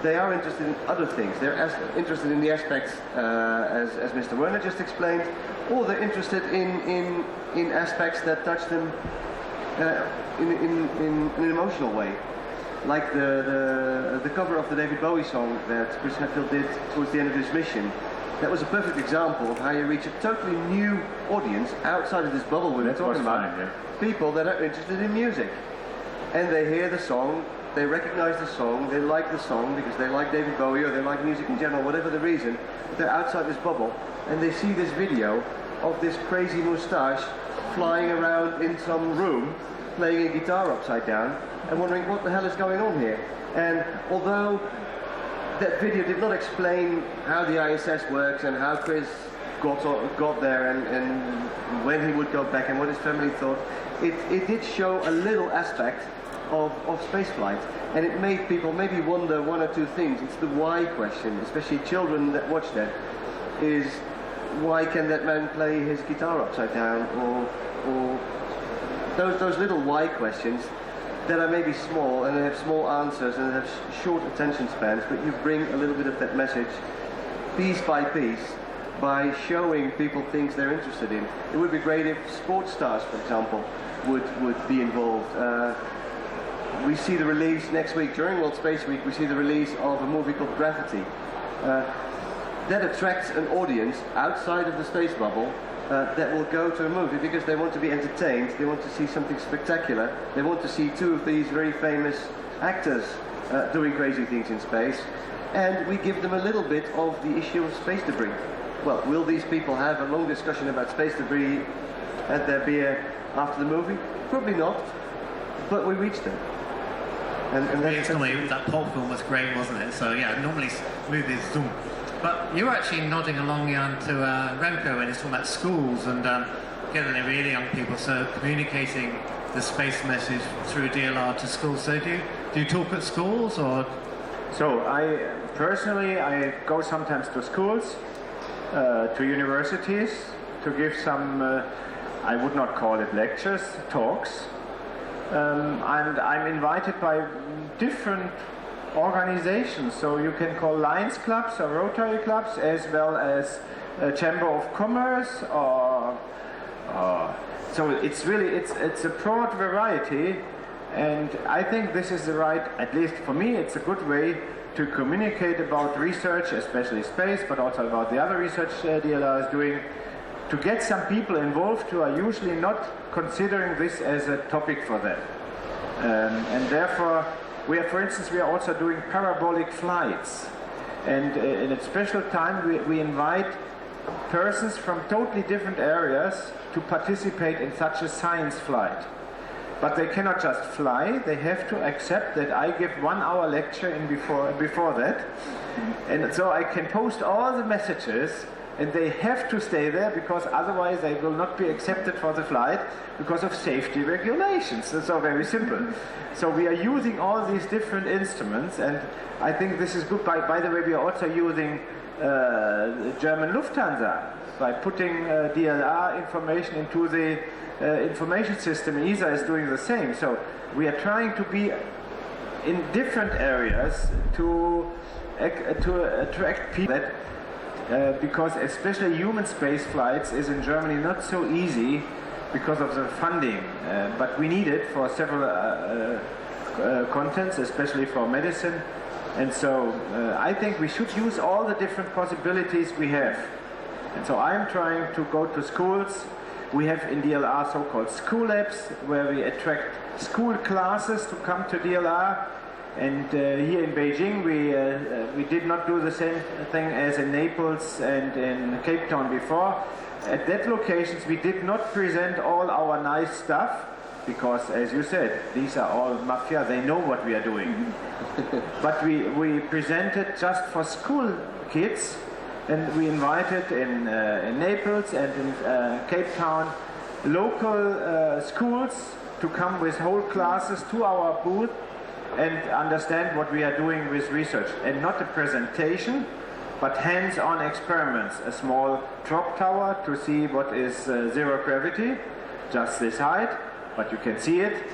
[SPEAKER 2] they are interested in other things. They're interested in the aspects, as Mr. Werner just explained, or they're interested in aspects that touch them in an emotional way. Like the cover of the David Bowie song that Chris Hadfield did towards the end of his mission. That was a perfect example of how you reach a totally new audience outside of this bubble we're talking about.
[SPEAKER 4] Fine, yeah.
[SPEAKER 2] People that are interested in music. And they hear the song, they recognize the song, they like the song because they like David Bowie or they like music in general, whatever the reason. But they're outside this bubble and they see this video of this crazy moustache flying around in some room playing a guitar upside down and wondering what the hell is going on here. And although that video did not explain how the ISS works and how Chris got there and when he would go back and what his family thought, it did show a little aspect of spaceflight, and it made people maybe wonder one or two things. It's the why question, especially children that watch that, is why can that man play his guitar upside down, or those little why questions that are maybe small and they have small answers and they have short attention spans, but you bring a little bit of that message piece by piece by showing people things they're interested in. It would be great if sports stars, for example, would be involved. We see the release next week, during World Space Week, we see the release of a movie called Gravity. That attracts an audience outside of the space bubble that will go to a movie because they want to be entertained, they want to see something spectacular, they want to see two of these very famous actors doing crazy things in space, and we give them a little bit of the issue of space debris. Well, will these people have a long discussion about space debris at their beer after the movie? Probably not, but we reach them. And
[SPEAKER 1] that pulp film was great, wasn't it? So yeah, normally movies zoom. But you're actually nodding along, Jan, to Remco when he's talking about schools and getting the really young people, so communicating the space message through DLR to schools. So do you talk at schools or?
[SPEAKER 4] So I go sometimes to schools, to universities, to give some, I would not call it lectures, talks. And I'm invited by different organizations, so you can call Lions clubs or Rotary clubs, as well as Chamber of Commerce, or so it's really it's a broad variety, and I think this is the right, at least for me, it's a good way to communicate about research, especially space, but also about the other research DLR is doing, to get some people involved who are usually not considering this as a topic for them. And therefore, for instance, we are also doing parabolic flights. And in a special time, we invite persons from totally different areas to participate in such a science flight. But they cannot just fly, they have to accept that I give 1 hour lecture before that. And so I can post all the messages, and they have to stay there because otherwise they will not be accepted for the flight because of safety regulations. It's all very simple. So we are using all these different instruments, and I think this is good. By the way, we are also using German Lufthansa by putting DLR information into the information system. ESA is doing the same. So we are trying to be in different areas to attract people that because especially human space flights is in Germany not so easy because of the funding, but we need it for several contents, especially for medicine, and so I think we should use all the different possibilities we have. And so I'm trying to go to schools. We have in DLR so-called school labs where we attract school classes to come to DLR. And here in Beijing, we did not do the same thing as in Naples and in Cape Town before. At that locations, we did not present all our nice stuff because, as you said, these are all mafia. They know what we are doing. But we presented just for school kids, and we invited in Naples and in Cape Town local schools to come with whole classes to our booth and understand what we are doing with research, and not a presentation, but hands-on experiments. A small drop tower to see what is zero gravity, just this height, but you can see it.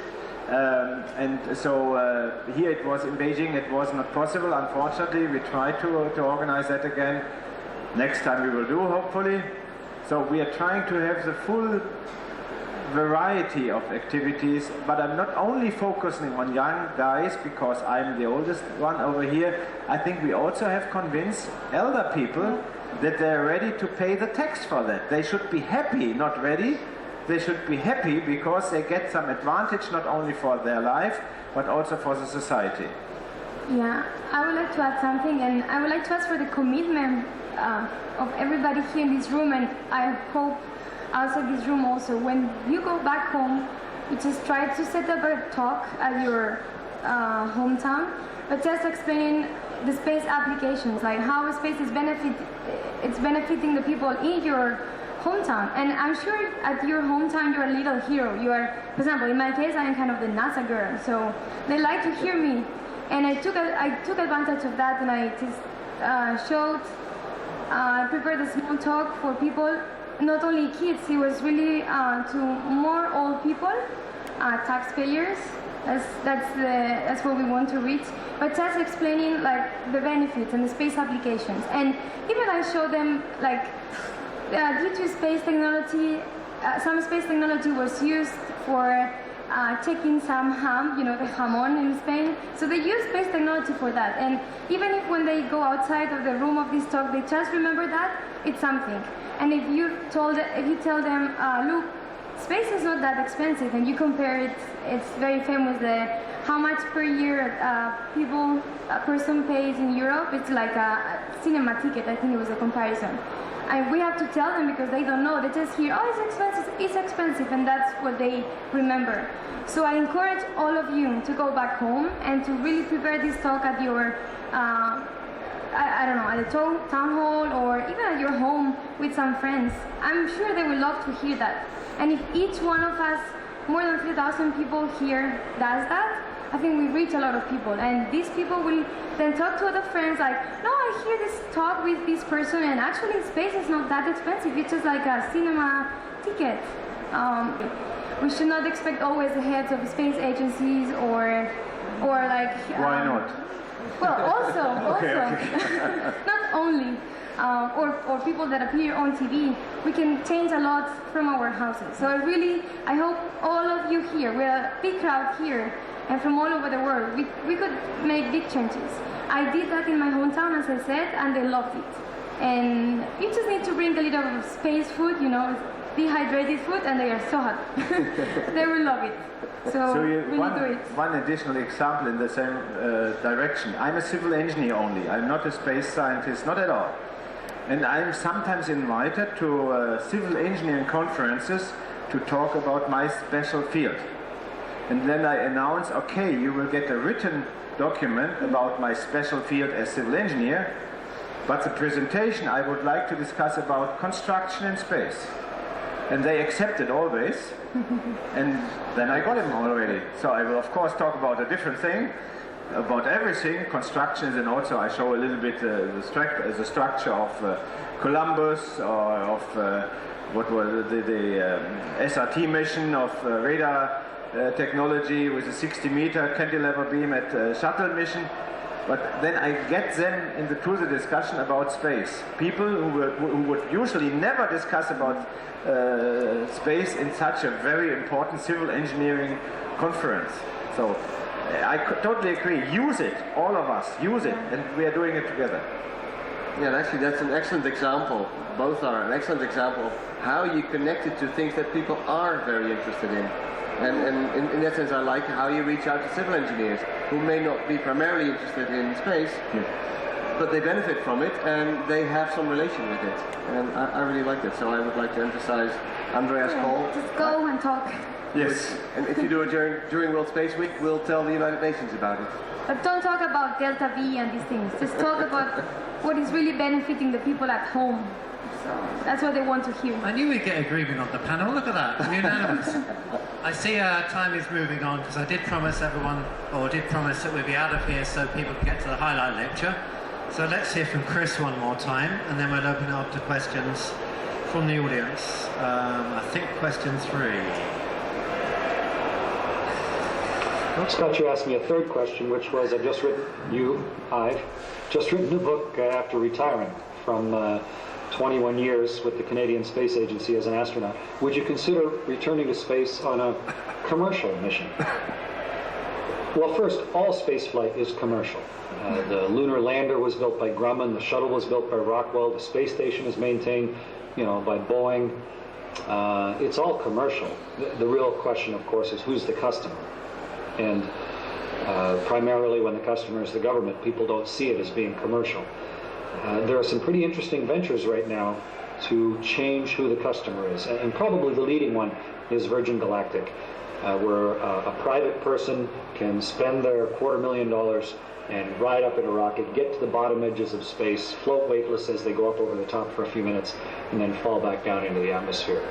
[SPEAKER 4] And so here it was in Beijing, it was not possible, unfortunately. We tried to organize that again. Next time we will do, hopefully. So we are trying to have the full variety of activities, but I'm not only focusing on young guys because I'm the oldest one over here. I think we also have convinced elder people that they're ready to pay the tax for that. They should be happy, not ready. They should be happy because they get some advantage not only for their life but also for the society.
[SPEAKER 3] Yeah, I would like to add something, and I would like to ask for the commitment of everybody here in this room, and I hope outside this room also. When you go back home, you just try to set up a talk at your hometown, but just explaining the space applications, like how space is benefiting the people in your hometown. And I'm sure at your hometown you're a little hero. You are, for example, in my case, I am kind of the NASA girl, so they like to hear me. And I took advantage of that, and I just prepared a small talk for people, not only kids. It was really to more old people, taxpayers. That's what we want to reach. But just explaining like the benefits and the space applications, and even I show them like due to space technology, some space technology was used for checking some ham, you know, the jamón in Spain. So they use space technology for that. And even if when they go outside of the room of this talk, they just remember that, it's something. And if you tell them, look, space is not that expensive, and you compare it, it's very famous, how much per year a person pays in Europe. It's like a cinema ticket, I think it was a comparison. And we have to tell them because they don't know. They just hear, oh, it's expensive, and that's what they remember. So I encourage all of you to go back home and to really prepare this talk at your, I don't know, at the town hall or even at your home with some friends. I'm sure they will love to hear that. And if each one of us, more than 3,000 people here, does that, I think we reach a lot of people, and these people will then talk to other friends like, no, I hear this talk with this person, and actually space is not that expensive, it's just like a cinema ticket. We should not expect always the heads of space agencies or like...
[SPEAKER 4] Why not?
[SPEAKER 3] Well, also,
[SPEAKER 4] Okay.
[SPEAKER 3] not only, or people that appear on TV, we can change a lot from our houses. So I hope all of you here, we're a big crowd here, and from all over the world, we could make big changes. I did that in my hometown, as I said, and they loved it. And you just need to bring a little space food, you know, dehydrated food, and they are so happy. They will love it. So we do it.
[SPEAKER 4] One additional example in the same direction. I'm a civil engineer only. I'm not a space scientist, not at all. And I'm sometimes invited to civil engineering conferences to talk about my special field. And then I announce, okay, you will get a written document about my special field as civil engineer, but the presentation I would like to discuss about construction in space. And they accepted always, and then I got him already. So I will of course talk about a different thing, about everything, constructions, and also I show a little bit the structure of Columbus, or of what was the SRT mission of radar technology with a 60-meter cantilever beam at shuttle mission. But then I get them into the discussion about space. People who would usually never discuss about space in such a very important civil engineering conference. So I totally agree. Use it, all of us, use it, and we are doing it together.
[SPEAKER 2] Yeah, and actually that's an excellent example. Both are an excellent example of how you connect it to things that people are very interested in. And in that sense, I like how you reach out to civil engineers who may not be primarily interested in space, but they benefit from it and they have some relation with it. And I really like that. So I would like to emphasize Andrea's call.
[SPEAKER 3] Just go and talk.
[SPEAKER 2] Yes. And if you do it during World Space Week, we'll tell the United Nations about it.
[SPEAKER 3] But don't talk about Delta V and these things. Just talk about what is really benefiting the people at home. So that's what they want to hear.
[SPEAKER 1] I knew we'd get agreement on the panel. Look at that, unanimous. I see time is moving on because I did promise everyone, or did promise that we'd be out of here so people can get to the highlight lecture. So let's hear from Chris one more time, and then we'll open it up to questions from the audience. I think question 3.
[SPEAKER 5] Scott, you asked me a third question, which was, I've just written a book after retiring from 21 years with the Canadian Space Agency as an astronaut. Would you consider returning to space on a commercial mission? Well, first, all spaceflight is commercial. The lunar lander was built by Grumman, the shuttle was built by Rockwell, the space station is maintained, by Boeing. It's all commercial. The real question, of course, is who's the customer? And primarily when the customer is the government, people don't see it as being commercial. There are some pretty interesting ventures right now to change who the customer is. And probably the leading one is Virgin Galactic, where a private person can spend their $250,000 and ride up in a rocket, get to the bottom edges of space, float weightless as they go up over the top for a few minutes, and then fall back down into the atmosphere.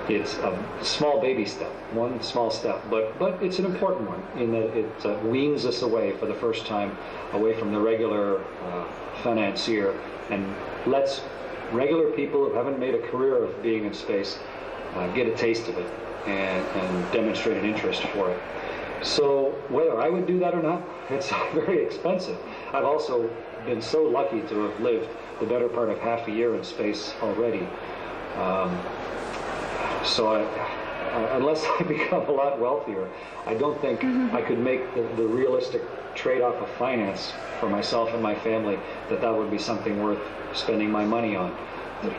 [SPEAKER 5] It's a small baby step, one small step, but it's an important one in that it weans us away for the first time away from the regular financier and lets regular people who haven't made a career of being in space get a taste of it and demonstrate an interest for it. So whether I would do that or not, it's very expensive. I've also been so lucky to have lived the better part of half a year in space already. So unless I become a lot wealthier, I don't think I could make the realistic trade-off of finance for myself and my family that would be something worth spending my money on.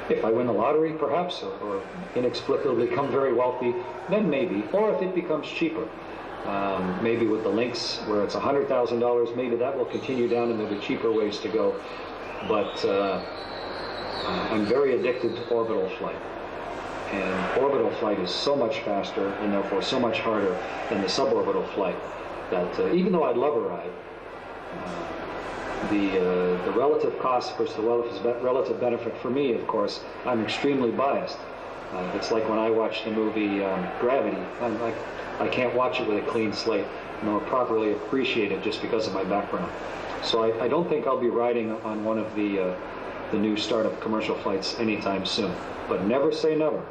[SPEAKER 5] If I win the lottery, perhaps, or inexplicably become very wealthy, then maybe. Or if it becomes cheaper, maybe with the links where it's $100,000, maybe that will continue down and there'll be cheaper ways to go. But I'm very addicted to orbital flight. And orbital flight is so much faster and therefore so much harder than the suborbital flight that even though I'd love a ride, the relative cost versus the relative benefit for me, of course, I'm extremely biased. It's like when I watch the movie Gravity. I can't watch it with a clean slate nor properly appreciate it just because of my background. So I don't think I'll be riding on one of the new startup commercial flights anytime soon. But never say never.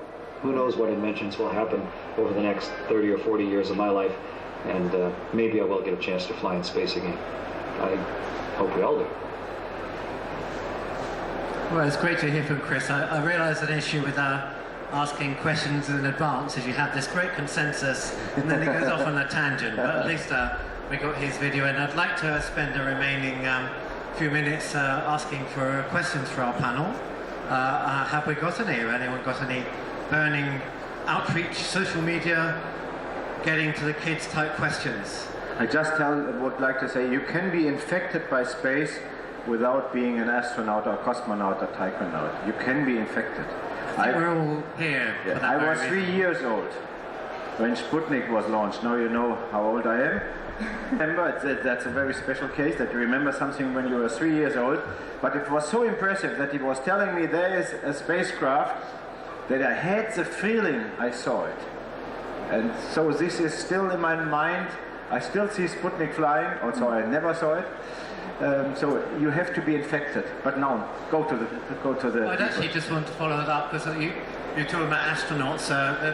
[SPEAKER 5] Who knows what inventions will happen over the next 30 or 40 years of my life, and maybe I will get a chance to fly in space again. I hope we all do.
[SPEAKER 1] Well, it's great to hear from Chris. I realise an issue with asking questions in advance is you have this great consensus and then it goes off on a tangent, but at least we got his video, and I'd like to spend the remaining few minutes asking for questions for our panel. Have we got any? Have anyone got any burning outreach, social media, getting to the kids type questions?
[SPEAKER 4] I just would like to say you can be infected by space without being an astronaut or cosmonaut or taikonaut. You can be infected.
[SPEAKER 1] We're all here.
[SPEAKER 4] Yeah, I was 3 years old when Sputnik was launched. Now you know how old I am. Remember, that's a very special case that you remember something when you were 3 years old. But it was so impressive that he was telling me there is a spacecraft that I had the feeling I saw it. And so this is still in my mind. I still see Sputnik flying, although I never saw it. So you have to be infected. But now, go to the
[SPEAKER 1] I'd actually just want to follow that up, because you're talking about astronauts.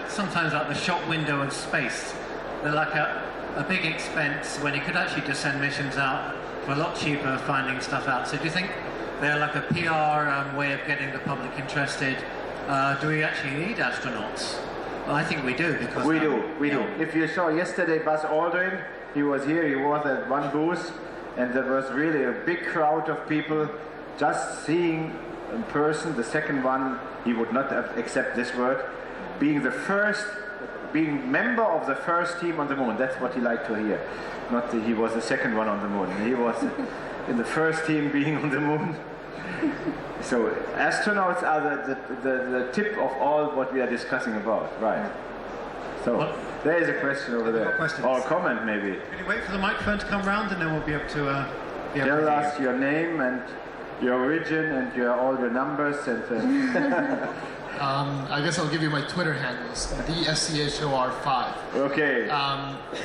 [SPEAKER 1] Sometimes like the shop window of space. They're like a big expense when you could actually just send missions out for a lot cheaper, finding stuff out. So do you think they're like a PR way of getting the public interested? Do we actually need astronauts? Well, I think we do, because
[SPEAKER 4] we do. If you saw yesterday Buzz Aldrin, he was here. He was at one booth, and there was really a big crowd of people just seeing in person. The second one, he would not accept this word, being member of the first team on the moon. That's what he liked to hear. Not that he was the second one on the moon. He was in the first team being on the moon. So astronauts are the tip of all what we are discussing about, right? So there is a question over there, or a comment maybe.
[SPEAKER 1] Can you wait for the microphone to come round, and then we'll be able to
[SPEAKER 4] tell us your name and your origin and all your numbers and.
[SPEAKER 6] I guess I'll give you my Twitter handles, DSCHOR5.
[SPEAKER 4] Okay.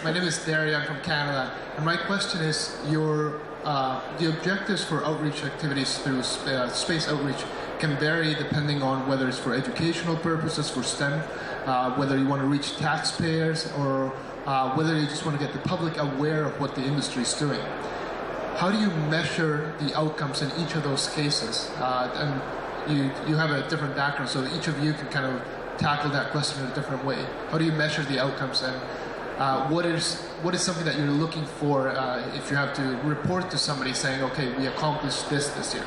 [SPEAKER 6] My name is Derry, I'm from Canada, and my question is, your the objectives for outreach activities through space outreach can vary depending on whether it's for educational purposes, for STEM, whether you want to reach taxpayers, or whether you just want to get the public aware of what the industry is doing. How do you measure the outcomes in each of those cases? And you have a different background, so each of you can kind of tackle that question in a different way. How do you measure the outcomes, and what is something that you're looking for if you have to report to somebody saying, okay, we accomplished this year?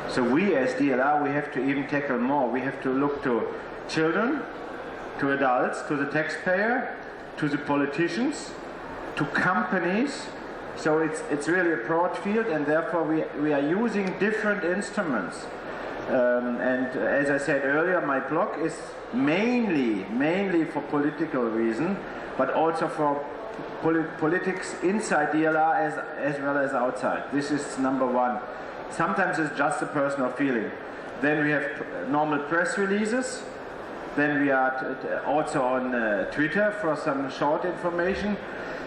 [SPEAKER 4] So we as DLR, we have to even tackle more. We have to look to children, to adults, to the taxpayer, to the politicians, to companies. So it's really a broad field, and therefore we are using different instruments. And as I said earlier, my blog is mainly for political reason, but also for politics inside DLR as well as outside. This is number one. Sometimes it's just a personal feeling. Then we have normal press releases. Then we are also on Twitter for some short information.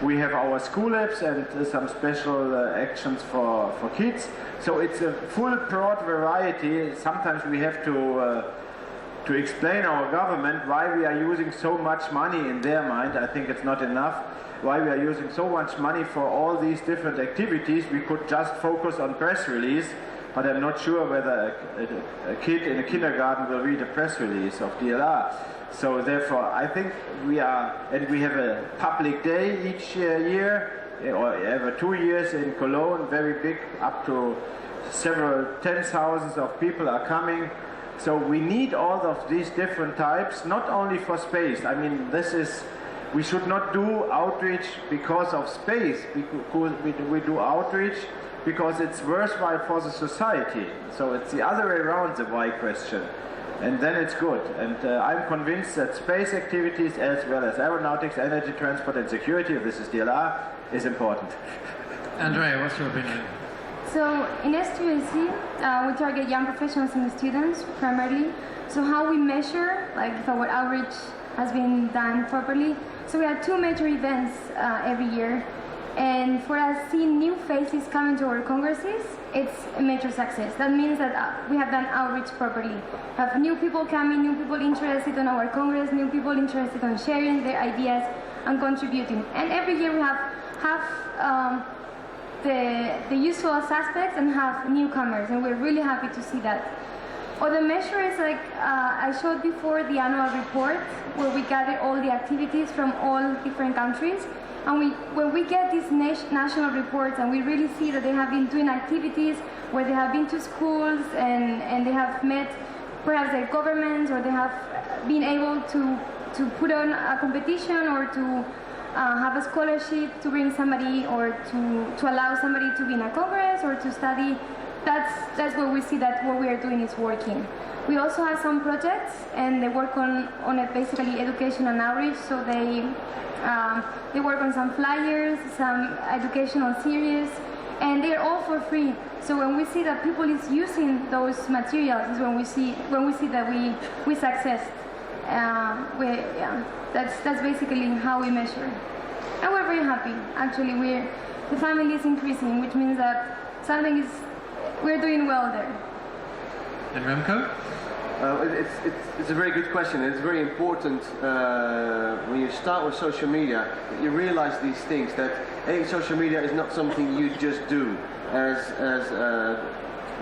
[SPEAKER 4] We have our school apps and some special actions for kids. So it's a full broad variety. Sometimes we have to explain our government why we are using so much money in their mind. I think it's not enough. Why we are using so much money for all these different activities. We could just focus on press release, but I'm not sure whether a kid in a kindergarten will read a press release of DLR. So therefore, I think we have a public day each year, or every 2 years in Cologne, very big, up to several 10,000s of people are coming. So we need all of these different types, not only for space. I mean, we should not do outreach because of space. We do outreach because it's worthwhile for the society. So it's the other way around, the why question. And then it's good. And I'm convinced that space activities, as well as aeronautics, energy, transport, and security, this is DLR, is important.
[SPEAKER 1] Andrea, what's your opinion?
[SPEAKER 3] So in S2AC, we target young professionals and students primarily. So how we measure, like if our outreach has been done properly. So we have 2 major events every year. And for us, seeing new faces coming to our congresses, it's a major success. That means that we have done outreach properly. We have new people coming, new people interested in our congress, new people interested in sharing their ideas and contributing. And every year we have the usual suspects and have newcomers, and we're really happy to see that. Other measure is like I showed before, the annual report, where we gather all the activities from all different countries. And when we get these national reports and we really see that they have been doing activities where they have been to schools and they have met perhaps their governments, or they have been able to put on a competition, or to have a scholarship to bring somebody, or to allow somebody to be in a congress or to study, that's where we see that what we are doing is working. We also have some projects, and they work on basically education and outreach. So they work on some flyers, some educational series, and they're all for free. So when we see that people is using those materials, is when we see that we success. That's basically how we measure, and we're very happy. Actually, the family is increasing, which means that we're doing well there.
[SPEAKER 1] And Remco?
[SPEAKER 2] It's a very good question. It's very important when you start with social media that you realize these things, that social media is not something you just do. As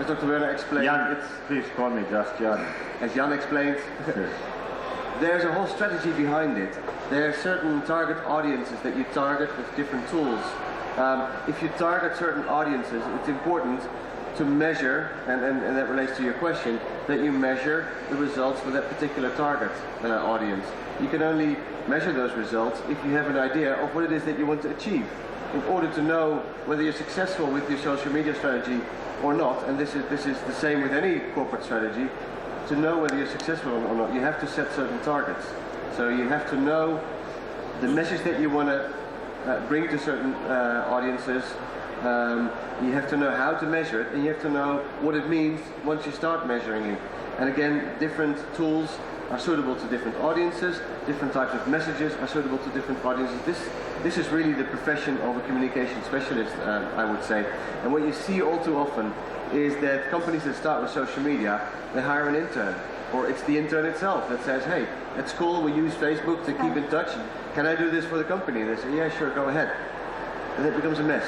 [SPEAKER 2] Dr. Werner explained,
[SPEAKER 4] Jan, please call me just Jan.
[SPEAKER 2] As Jan explained, there's a whole strategy behind it. There are certain target audiences that you target with different tools. If you target certain audiences, it's important to measure, and that relates to your question, that you measure the results for that particular target audience. You can only measure those results if you have an idea of what it is that you want to achieve, in order to know whether you're successful with your social media strategy or not. And this is the same with any corporate strategy. To know whether you're successful or not, you have to set certain targets. So you have to know the message that you want to bring to certain audiences. You have to know how to measure it, and you have to know what it means once you start measuring it. And again, different tools are suitable to different audiences, different types of messages are suitable to different audiences. This is really the profession of a communication specialist, I would say. And what you see all too often is that companies that start with social media, they hire an intern. Or it's the intern itself that says, hey, at school we use Facebook to keep in touch. Can I do this for the company? And they say, yeah, sure, go ahead. And it becomes a mess.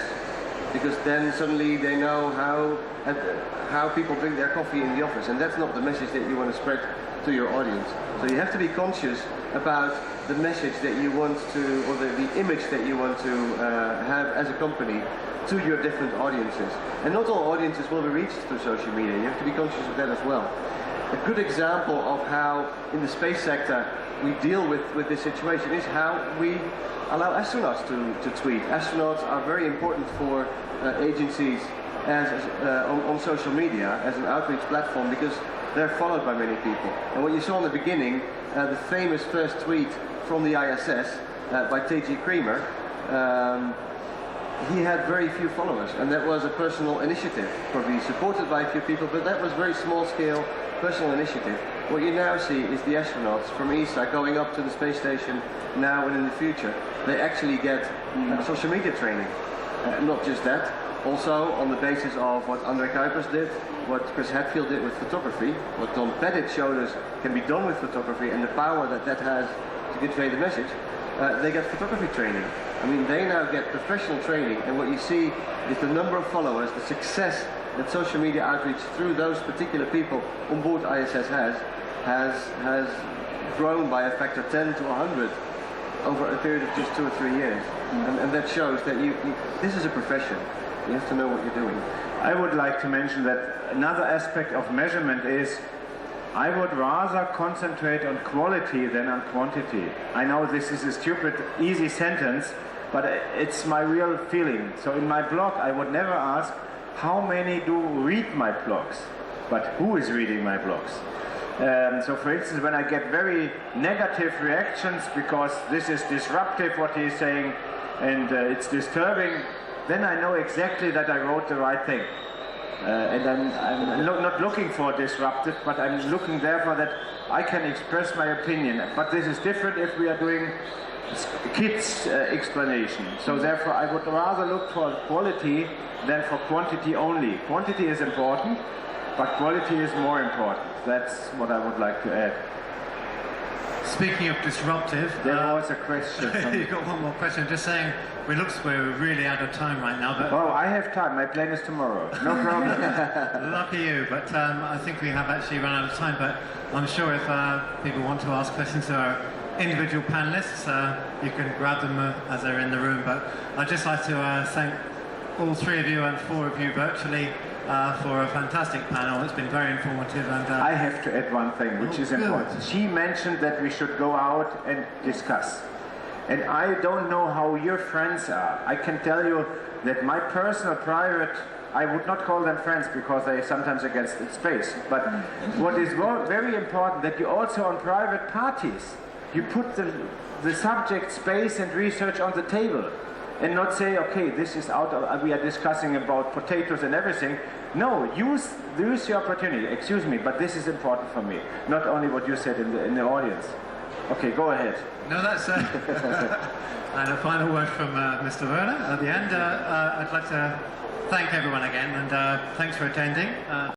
[SPEAKER 2] Because then suddenly they know how people drink their coffee in the office. And that's not the message that you want to spread to your audience. So you have to be conscious about the message that you want to, or the image that you want to have as a company to your different audiences. And not all audiences will be reached through social media. You have to be conscious of that as well. A good example of how in the space sector we deal with this situation is how we allow astronauts to tweet. Astronauts are very important for agencies on social media as an outreach platform because they're followed by many people. And what you saw in the beginning, the famous first tweet from the ISS by T.G. Creamer, he had very few followers, and that was a personal initiative, probably supported by a few people, but that was very small scale personal initiative. What you now see is the astronauts from ESA going up to the space station now and in the future. They actually get social media training. Not just that, also on the basis of what André Kuipers did, what Chris Hadfield did with photography, what Don Pettit showed us can be done with photography and the power that has to convey the message, they get photography training. I mean, they now get professional training, and what you see is the number of followers, the success that social media outreach through those particular people on board ISS has grown by a factor 10 to 100 over a period of just 2 or 3 years. And that shows that this is a profession. You have to know what you're doing.
[SPEAKER 4] I would like to mention that another aspect of measurement is I would rather concentrate on quality than on quantity. I know this is a stupid, easy sentence, but it's my real feeling. So in my blog, I would never ask how many do read my blogs, but who is reading my blogs. So for instance, when I get very negative reactions because this is disruptive what he's saying and it's disturbing, then I know exactly that I wrote the right thing. And I'm not looking for disruptive, but I'm looking therefore that I can express my opinion. But this is different if we are doing kids explanation. So therefore I would rather look for quality than for quantity only. Quantity is important, but quality is more important. That's what I would like to add.
[SPEAKER 1] Speaking of disruptive,
[SPEAKER 4] there was a question.
[SPEAKER 1] You've got one more question. Just saying, we're really out of time right now. But
[SPEAKER 4] oh, I have time. My plane is tomorrow. No problem.
[SPEAKER 1] Lucky you. But I think we have actually run out of time. But I'm sure if people want to ask questions to our individual panelists, you can grab them as they're in the room. But I'd just like to thank all 3 of you and 4 of you virtually for a fantastic panel. It's been very informative. And
[SPEAKER 4] I have to add one thing, which is important. She mentioned that we should go out and discuss. And I don't know how your friends are. I can tell you that my personal, private, I would not call them friends because they sometimes against space. But what is very important, that you also on private parties, you put the subject space and research on the table. And not say, okay, this is out of, we are discussing about potatoes and everything. No, use the opportunity. Excuse me, but this is important for me. Not only what you said in the audience. Okay, go ahead.
[SPEAKER 1] No, that's and a final word from Mr. Werner at the end. I'd like to thank everyone again, and thanks for attending.